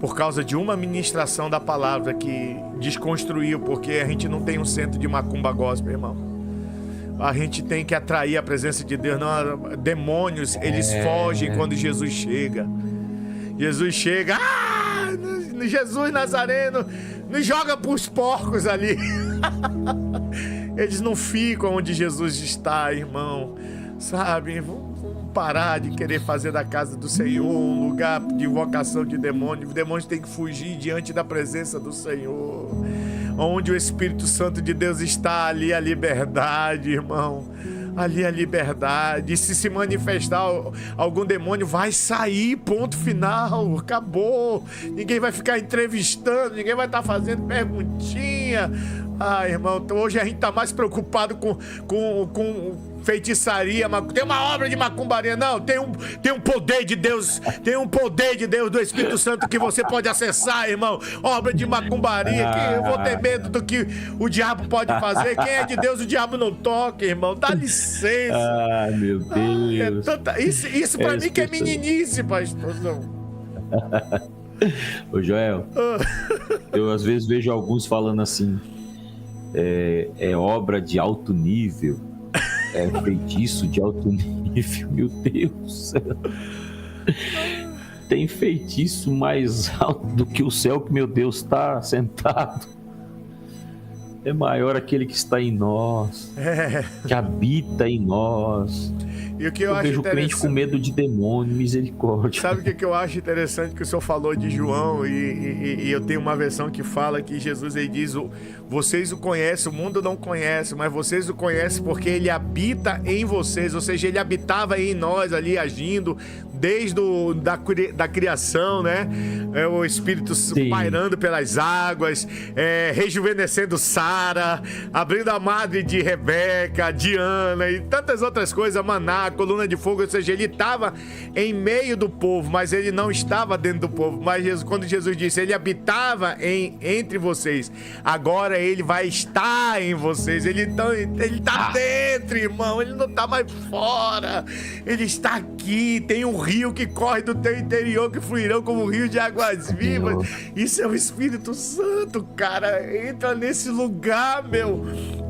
Speaker 1: Por causa de uma ministração da palavra que desconstruiu, porque a gente não tem um centro de macumba gospel, irmão. A gente tem que atrair a presença de Deus. Não, demônios, eles fogem quando Jesus chega. Jesus chega, Jesus Nazareno, nos joga pros porcos ali. Eles não ficam onde Jesus está, irmão. Sabe, parar de querer fazer da casa do Senhor um lugar de invocação de demônios. Os demônios têm que fugir diante da presença do Senhor. Onde o Espírito Santo de Deus está, ali a liberdade, irmão. Ali a liberdade. Se manifestar algum demônio, vai sair, ponto final, acabou. Ninguém vai ficar entrevistando, ninguém vai estar fazendo perguntinha. Irmão, hoje a gente tá mais preocupado com feitiçaria, tem uma obra de macumbaria. Não, tem um poder de Deus, do Espírito Santo que você pode acessar, irmão. Obra de macumbaria, que eu vou ter medo do que o diabo pode fazer. Quem é de Deus, o diabo não toca, irmão. Dá licença.
Speaker 2: Meu Deus.
Speaker 1: Isso pra mim que é meninice, pastor.
Speaker 2: Ô, Joel, eu às vezes vejo alguns falando assim, é obra de alto nível, é feitiço de alto nível. Meu Deus do céu. Tem feitiço mais alto do que o céu que meu Deus está sentado. É maior aquele que está em nós, que habita em nós.
Speaker 1: E o que eu acho
Speaker 2: vejo o crente com medo de demônio, misericórdia.
Speaker 1: Sabe o que eu acho interessante que o senhor falou de João? E eu tenho uma versão que fala que Jesus ele diz: vocês o conhecem, o mundo não conhece, mas vocês o conhecem porque ele habita em vocês. Ou seja, ele habitava em nós ali, agindo desde da criação, né? O Espírito pairando pelas águas, rejuvenescendo Sara, abrindo a madre de Rebeca, Diana e tantas outras coisas, Maná, coluna de fogo. Ou seja, ele estava em meio do povo, mas ele não estava dentro do povo. Mas quando Jesus disse, ele habitava entre vocês, agora ele vai estar em vocês. Ele está dentro, irmão, ele não está mais fora, ele está aqui. Tem um rio que corre do teu interior, que fluirão como um rio de águas vivas. Isso é o Espírito Santo, cara. Entra nesse lugar, meu.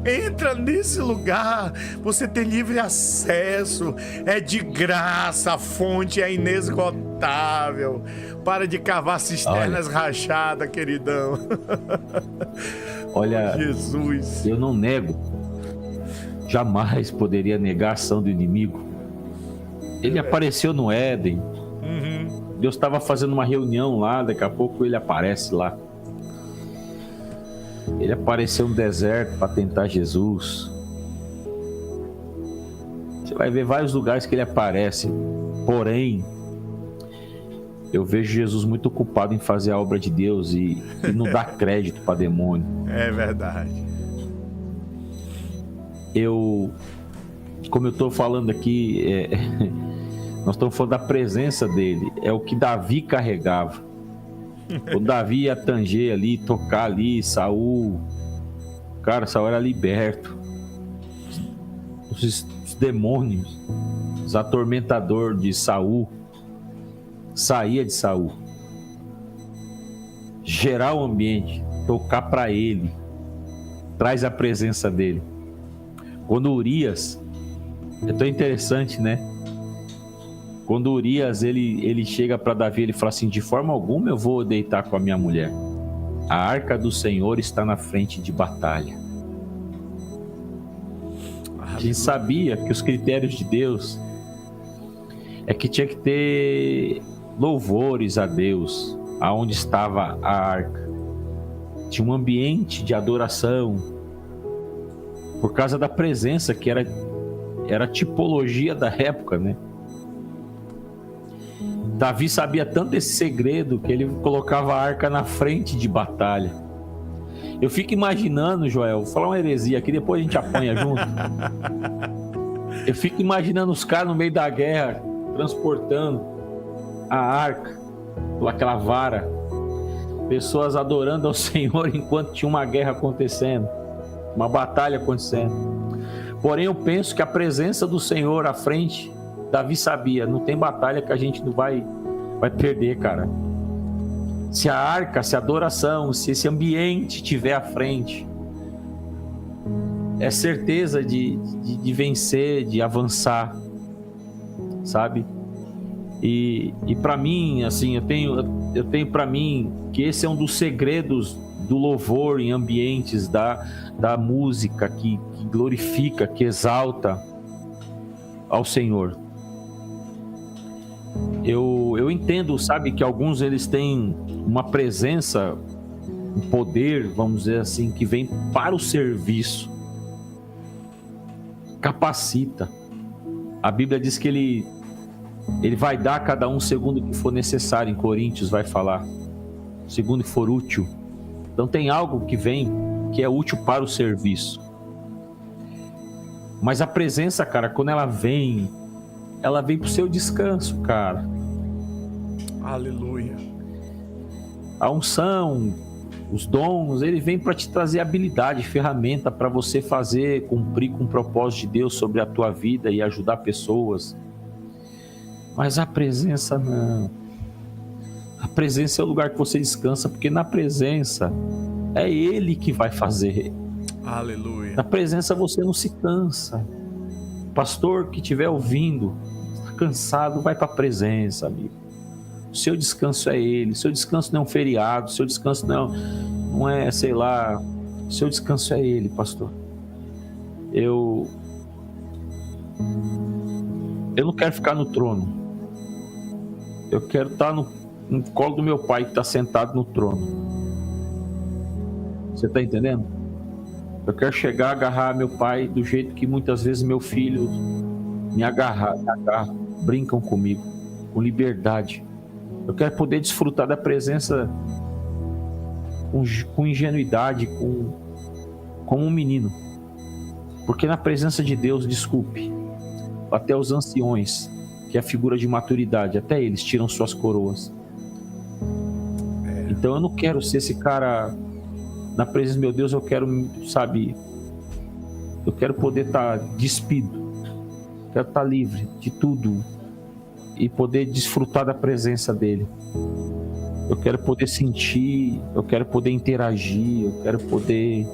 Speaker 1: Entra nesse lugar. Você tem livre acesso. É de graça. A fonte é inesgotável. Para de cavar cisternas rachadas, queridão.
Speaker 2: Olha,
Speaker 1: Jesus.
Speaker 2: Eu não nego. Jamais poderia negar a ação do inimigo. Ele apareceu no Éden. Deus estava fazendo uma reunião lá, daqui a pouco ele aparece lá. Ele apareceu no deserto para tentar Jesus. Você vai ver vários lugares que ele aparece. Porém, eu vejo Jesus muito ocupado em fazer a obra de Deus e não dá crédito para demônio.
Speaker 1: É verdade.
Speaker 2: Como eu estou falando aqui, nós estamos falando da presença dele. É o que Davi carregava. O Davi ia tanger ali, tocar ali, Saul. Cara, Saul era liberto. Os demônios, os atormentadores de Saul, saía de Saul. Gerar o ambiente, tocar para ele, traz a presença dele. Quando Urias, é tão interessante, né? Quando Urias ele chega para Davi, ele fala assim: de forma alguma eu vou deitar com a minha mulher. A arca do Senhor está na frente de batalha. A gente sabia que os critérios de Deus é que tinha que ter louvores a Deus aonde estava a arca. Tinha um ambiente de adoração por causa da presença que era a tipologia da época, né? Davi sabia tanto desse segredo que ele colocava a arca na frente de batalha. Eu fico imaginando, Joel, vou falar uma heresia aqui, depois a gente apanha junto. Eu fico imaginando os caras no meio da guerra transportando a arca, com aquela vara, pessoas adorando ao Senhor enquanto tinha uma guerra acontecendo, uma batalha acontecendo. Porém, eu penso que a presença do Senhor à frente, Davi sabia, não tem batalha que a gente não vai perder, cara. Se a arca, se a adoração, se esse ambiente estiver à frente, é certeza de vencer, de avançar, sabe? E para mim, assim, eu tenho para mim que esse é um dos segredos do louvor em ambientes da música que glorifica, que exalta ao Senhor. Eu entendo, sabe, que alguns eles têm uma presença, um poder, vamos dizer assim, que vem para o serviço, capacita. A Bíblia diz que ele vai dar a cada um segundo o que for necessário. Em Coríntios vai falar, segundo que for útil. Então tem algo que vem que é útil para o serviço. Mas a presença, cara, quando ela vem pro seu descanso, cara.
Speaker 1: Aleluia.
Speaker 2: A unção, os dons, ele vem para te trazer habilidade, ferramenta para você fazer, cumprir com o propósito de Deus sobre a tua vida e ajudar pessoas. Mas a presença não. A presença é o lugar que você descansa, porque na presença é Ele que vai fazer.
Speaker 1: Aleluia.
Speaker 2: Na presença você não se cansa. Pastor que estiver ouvindo, está cansado, vai para a presença, amigo. O seu descanso é Ele. O seu descanso não é um feriado. O seu descanso não é, sei lá. O seu descanso é Ele, pastor.
Speaker 4: Eu não quero ficar no trono. Eu quero estar no colo do meu pai que está sentado no trono. Você está entendendo? Eu quero chegar, agarrar meu pai do jeito que muitas vezes meu filho me agarra, brincam comigo, com liberdade. Eu quero poder desfrutar da presença com ingenuidade, como um menino. Porque na presença de Deus, desculpe, até os anciões, que é a figura de maturidade, até eles tiram suas coroas. Então eu não quero ser esse cara na presença de meu Deus. Eu quero, sabe, eu quero poder estar despido, quero estar livre de tudo e poder desfrutar da presença dele. Eu quero poder sentir, eu quero poder interagir, eu quero poder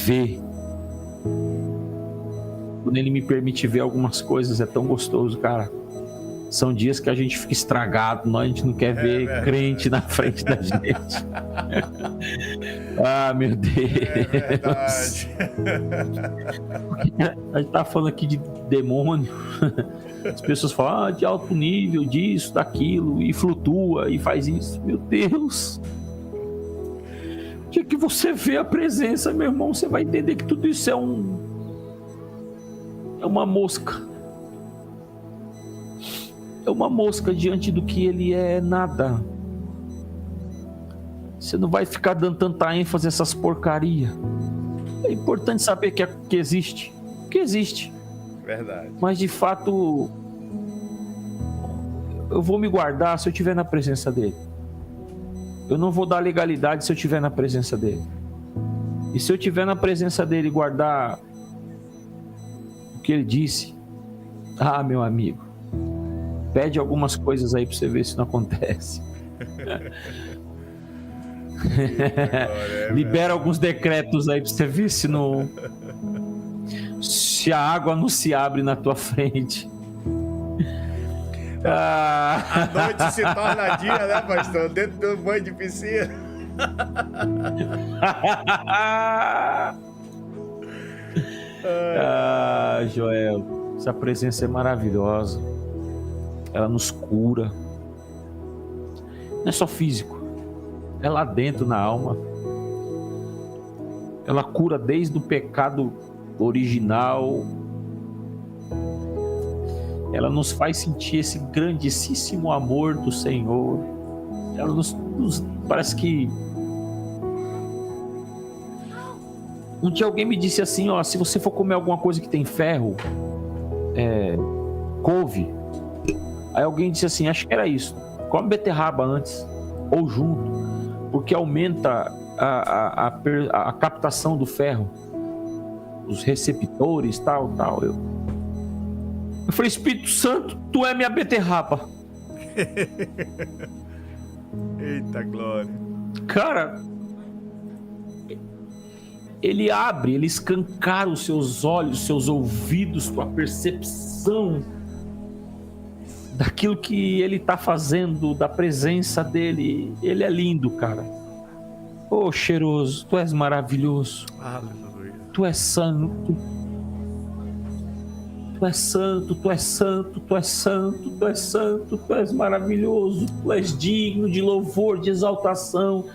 Speaker 4: ver. Quando ele me permite ver algumas coisas, é tão gostoso, cara. São dias que a gente fica estragado, a gente não quer ver crente na frente da gente. Ah, meu Deus.
Speaker 1: É verdade.
Speaker 4: A gente tá falando aqui de demônio. As pessoas falam de alto nível, disso, daquilo, e flutua, e faz isso. Meu Deus. O dia que você vê a presença, meu irmão, você vai entender que tudo isso é uma mosca. É uma mosca diante do que ele é nada. Você não vai ficar dando tanta ênfase a essas porcarias. É importante saber que existe. Que existe.
Speaker 1: Verdade.
Speaker 4: Mas de fato, eu vou me guardar se eu estiver na presença dele. Eu não vou dar legalidade se eu estiver na presença dele. E se eu estiver na presença dele e guardar o que ele disse, meu amigo, pede algumas coisas aí pra você ver se não acontece. Libera alguns decretos aí pra você ver se não... se a água não se abre na tua frente.
Speaker 1: A noite se torna dia, né, pastor? Dentro do banho de piscina.
Speaker 4: Joel, essa presença é maravilhosa. Ela nos cura. Não é só físico, é lá dentro na alma. Ela cura desde o pecado original. Ela nos faz sentir esse grandíssimo amor do Senhor. Ela nos parece que um dia alguém me disse assim, se você for comer alguma coisa que tem ferro, couve. Aí alguém disse assim, acho que era isso, come beterraba antes ou junto, porque aumenta a captação do ferro, os receptores, tal. Eu falei, Espírito Santo, tu é minha beterraba.
Speaker 1: Eita glória.
Speaker 4: Cara, ele escancara os seus olhos, seus ouvidos, tua percepção daquilo que ele está fazendo, da presença dele. Ele é lindo, cara. Oh, cheiroso, tu és maravilhoso.
Speaker 1: Aleluia.
Speaker 4: Tu és santo. Tu és santo, tu és santo, tu és santo, tu és santo, tu és maravilhoso, tu és digno de louvor, de exaltação.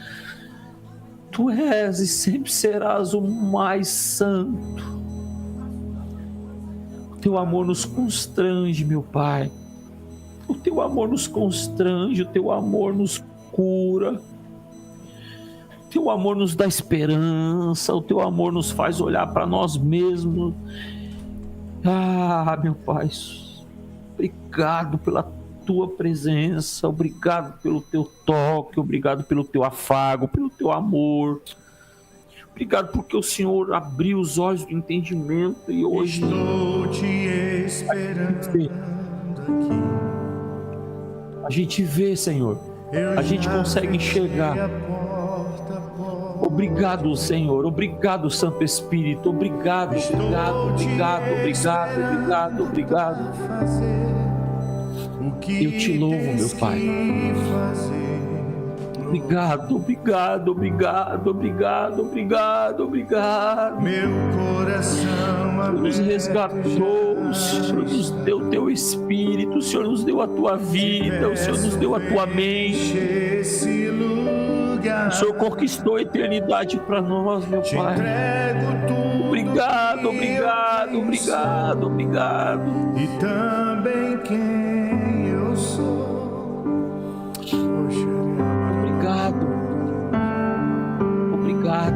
Speaker 4: Tu és e sempre serás o mais santo. O teu amor nos constrange, meu Pai. O teu amor nos constrange, o teu amor nos cura. O teu amor nos dá esperança, o teu amor nos faz olhar para nós mesmos. Meu Pai, obrigado pela tua presença, obrigado pelo teu toque, obrigado pelo teu afago, pelo teu amor. Obrigado porque o Senhor abriu os olhos do entendimento e hoje
Speaker 1: estou te esperando aqui.
Speaker 4: A gente vê, Senhor, a gente consegue enxergar. Obrigado, Senhor, obrigado, Santo Espírito, obrigado. Eu te louvo, meu Pai. Obrigado.
Speaker 1: Meu coração
Speaker 4: Senhor nos resgatou, o Senhor nos deu o teu Espírito, o Senhor nos deu a tua vida, o Senhor nos deu a tua mente. O Senhor conquistou a eternidade para nós, meu Pai. Obrigado, obrigado, obrigado, obrigado.
Speaker 1: E também quem eu sou.
Speaker 4: Obrigado. Obrigado.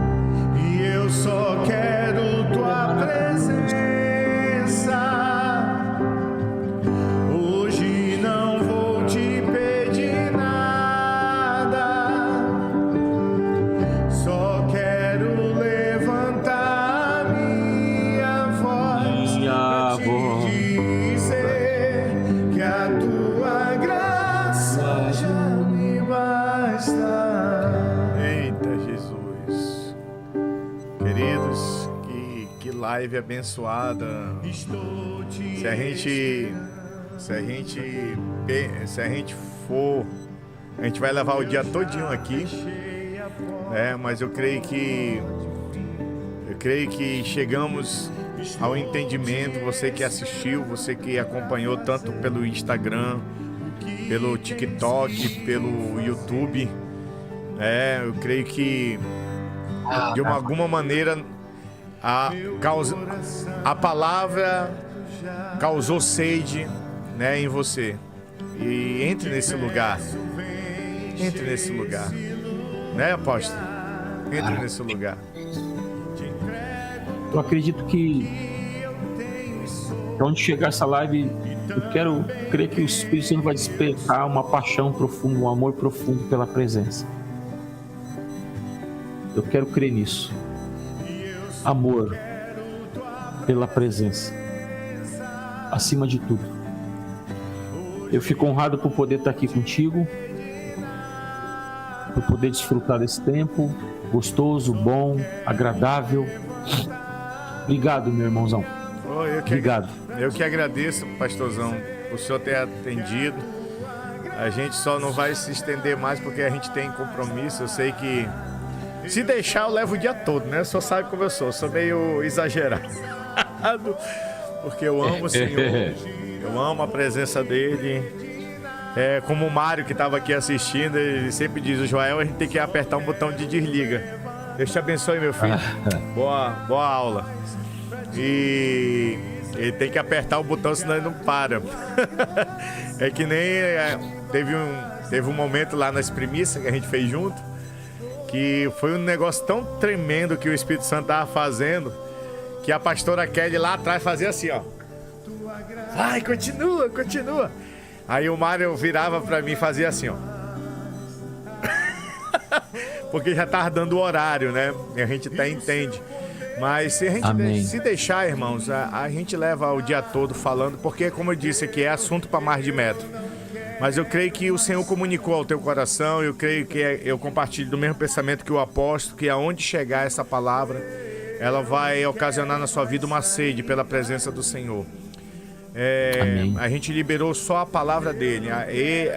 Speaker 1: E eu só quero tua presença. Hoje não vou te pedir nada. Só quero levantar minha voz pra te dizer que a tua graça já me basta. Eita, Jesus. Queridos, que live abençoada. Se a gente for, a gente vai levar o dia todinho aqui, né? Mas eu creio que chegamos ao entendimento. Você que assistiu, você que acompanhou tanto pelo Instagram, pelo TikTok, pelo YouTube, eu creio que de alguma maneira a palavra causou sede, né, em você. E entre nesse lugar, né, apóstolo? Entre nesse lugar.
Speaker 4: Eu acredito que onde chegar essa live, eu creio que o Espírito Santo vai despertar uma paixão profunda, um amor profundo pela presença. Eu quero crer nisso. Amor pela presença, acima de tudo. Eu fico honrado por poder estar aqui contigo, por poder desfrutar desse tempo gostoso, bom, agradável. Obrigado, meu irmãozão. Obrigado.
Speaker 1: Eu que agradeço, pastorzão, por o senhor ter atendido. A gente só não vai se estender mais porque a gente tem compromisso. Eu sei que se deixar eu levo o dia todo, né? O senhor sabe como eu sou meio exagerado. Porque eu amo o Senhor, eu amo a presença dele. Como o Mário que estava aqui assistindo, ele sempre diz: o Joel, a gente tem que apertar um botão de desliga. Deus te abençoe, meu filho. Boa aula. E ele tem que apertar o botão, senão ele não para. É que nem teve um momento lá nas primícias que a gente fez junto, que foi um negócio tão tremendo que o Espírito Santo estava fazendo, que a pastora Kelly lá atrás fazia assim, ó. Vai, continua. Aí o Mário virava pra mim e fazia assim, ó. Porque já tava dando o horário, né? E a gente até entende. Mas se a gente se deixar, irmãos, a gente leva o dia todo falando, porque, como eu disse aqui, é assunto para mais de metro. Mas eu creio que o Senhor comunicou ao teu coração, eu creio que eu compartilho do mesmo pensamento que o apóstolo, que aonde chegar essa palavra, ela vai ocasionar na sua vida uma sede pela presença do Senhor. A gente liberou só a palavra dele, e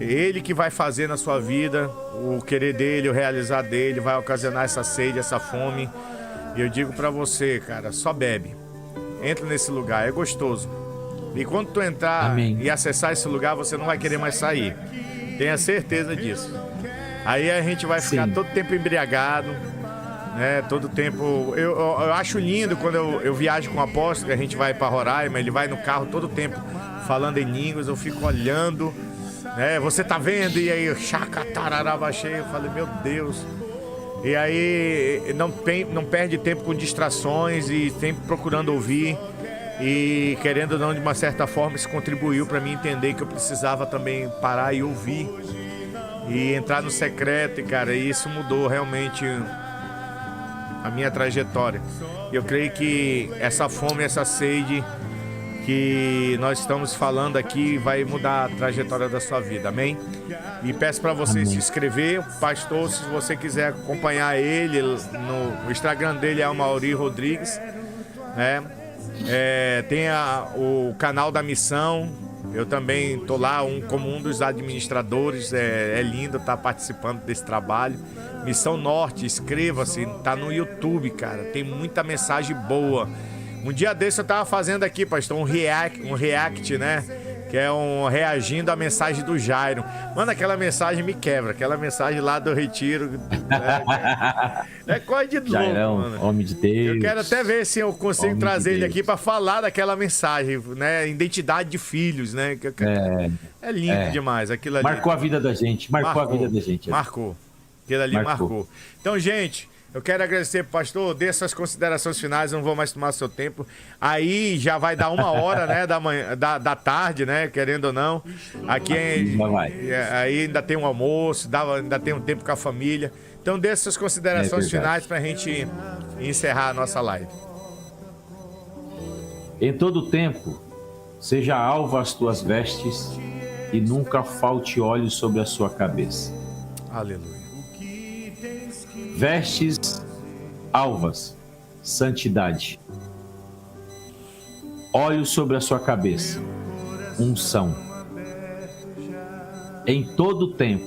Speaker 1: ele que vai fazer na sua vida o querer dele, o realizar dele, vai ocasionar essa sede, essa fome. E eu digo pra você, cara, só bebe. Entra nesse lugar, é gostoso. E quando tu entrar e acessar esse lugar, você não vai querer mais sair. Tenha certeza disso. Aí a gente vai ficar todo tempo embriagado, né? Todo tempo. Eu acho lindo quando eu viajo com o apóstolo, que a gente vai para Roraima, ele vai no carro todo tempo falando em línguas, eu fico olhando, né? Você tá vendo? E aí, chacatararabaxei, eu falei, meu Deus. E aí não perde tempo com distrações e sempre procurando ouvir. E querendo ou não, de uma certa forma, isso contribuiu para mim entender que eu precisava também parar e ouvir e entrar no secreto. E cara, isso mudou realmente a minha trajetória. E eu creio que essa fome, essa sede que nós estamos falando aqui vai mudar a trajetória da sua vida, amém? E peço para você se inscrever, pastor, se você quiser acompanhar ele, no Instagram dele é o Mauri Rodrigues, né? Tem o canal da missão, Eu também tô lá como um dos administradores. É lindo estar participando desse trabalho. Missão Norte, inscreva-se, tá no YouTube, cara. Tem muita mensagem boa. Um dia desse eu tava fazendo aqui, pastor, um react, né? Que é reagindo à mensagem do Jairo. Mano, aquela mensagem me quebra. Aquela mensagem lá do retiro. É coisa de louco,
Speaker 2: Jairão,
Speaker 1: mano.
Speaker 2: homem de Deus.
Speaker 1: Eu quero até ver se eu consigo
Speaker 2: Homem
Speaker 1: trazer
Speaker 2: de
Speaker 1: ele
Speaker 2: Deus.
Speaker 1: aqui para falar daquela mensagem, né? Identidade de filhos, né? É lindo demais. Aquilo ali.
Speaker 2: Marcou a vida da gente. Marcou a vida da gente.
Speaker 1: Marcou. Aquilo ali marcou. Então, gente, eu quero agradecer, pastor. Dê suas considerações finais, eu não vou mais tomar seu tempo. Aí já vai dar 1h, né? Da tarde, né? Querendo ou não. Aqui aí ainda tem um almoço, ainda tem um tempo com a família. Então, dê suas considerações finais pra gente encerrar a nossa live.
Speaker 2: Em todo tempo, seja alva as tuas vestes e nunca falte óleo sobre a sua cabeça.
Speaker 1: Aleluia.
Speaker 2: Vestes alvas, santidade. Óleo sobre a sua cabeça, unção. Em todo tempo,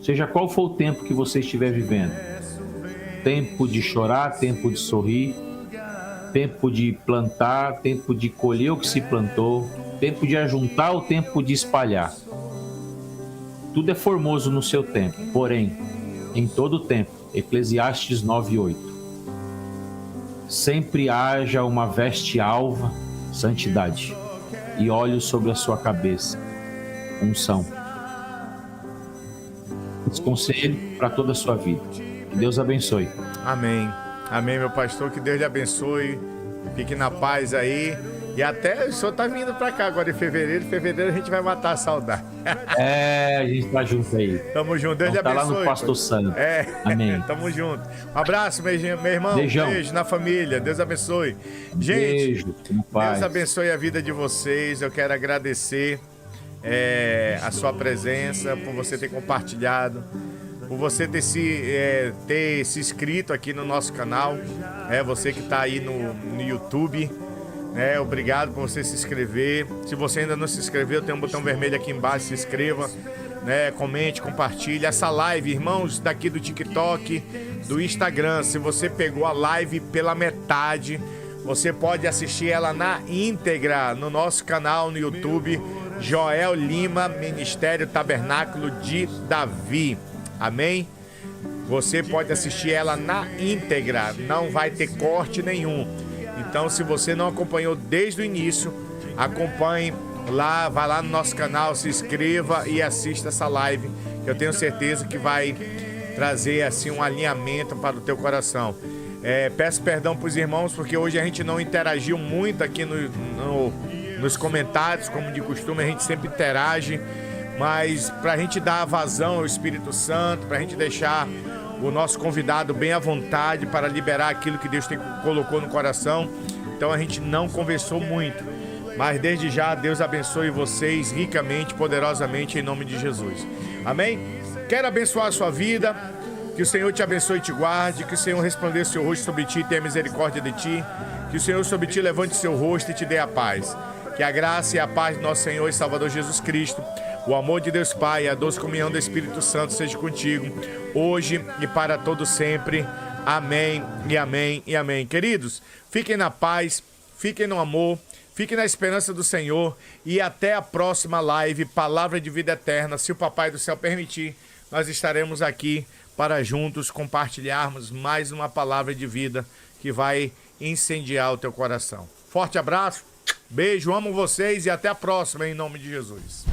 Speaker 2: seja qual for o tempo que você estiver vivendo, tempo de chorar, tempo de sorrir, tempo de plantar, tempo de colher o que se plantou, tempo de ajuntar, o tempo de espalhar. Tudo é formoso no seu tempo, porém, em todo tempo, Eclesiastes 9:8. Sempre haja uma veste alva, santidade, e óleo sobre a sua cabeça, unção. Esse conselho para toda a sua vida. Que Deus abençoe.
Speaker 1: Amém. Amém, meu pastor. Que Deus lhe abençoe. Fique na paz aí. E até o senhor tá vindo pra cá agora em fevereiro. Em fevereiro a gente vai matar a saudade.
Speaker 2: A gente tá junto aí.
Speaker 1: Tamo junto. Deus lhe
Speaker 2: Tá
Speaker 1: abençoe.
Speaker 2: lá no Pastor Santo. Amém.
Speaker 1: Tamo junto. Um abraço, meu irmão.
Speaker 2: Beijão.
Speaker 1: Beijo na família. Deus abençoe. Gente,
Speaker 2: Beijo, com paz.
Speaker 1: Deus abençoe a vida de vocês. Eu quero agradecer a sua presença, por você ter compartilhado, por você ter se inscrito aqui no nosso canal. Você que tá aí no YouTube. Obrigado por você se inscrever. Se você ainda não se inscreveu, tem um botão vermelho aqui embaixo, se inscreva, comente, compartilhe essa live, irmãos daqui do TikTok, do Instagram. Se você pegou a live pela metade, você pode assistir ela na íntegra no nosso canal no YouTube, Joel Lima, Ministério Tabernáculo de Davi. Amém? Você pode assistir ela na íntegra, não vai ter corte nenhum. Então, se você não acompanhou desde o início, acompanhe lá, vai lá no nosso canal, se inscreva e assista essa live. Eu tenho certeza que vai trazer assim um alinhamento para o teu coração. Peço perdão para os irmãos, porque hoje a gente não interagiu muito aqui nos comentários, como de costume a gente sempre interage, mas para a gente dar vazão ao Espírito Santo, para a gente deixar o nosso convidado bem à vontade para liberar aquilo que Deus colocou no coração. Então a gente não conversou muito, mas desde já Deus abençoe vocês ricamente, poderosamente, em nome de Jesus. Amém? Quero abençoar a sua vida, que o Senhor te abençoe e te guarde, que o Senhor resplandeça o seu rosto sobre ti e tenha misericórdia de ti, que o Senhor sobre ti levante seu rosto e te dê a paz. Que a graça e a paz do nosso Senhor e Salvador Jesus Cristo, o amor de Deus Pai e a doce comunhão do Espírito Santo seja contigo, hoje e para todo sempre. Amém e amém e amém. Queridos, fiquem na paz, fiquem no amor, fiquem na esperança do Senhor e até a próxima live, Palavra de Vida Eterna. Se o Papai do Céu permitir, nós estaremos aqui para juntos compartilharmos mais uma palavra de vida que vai incendiar o teu coração. Forte abraço, beijo, amo vocês e até a próxima em nome de Jesus.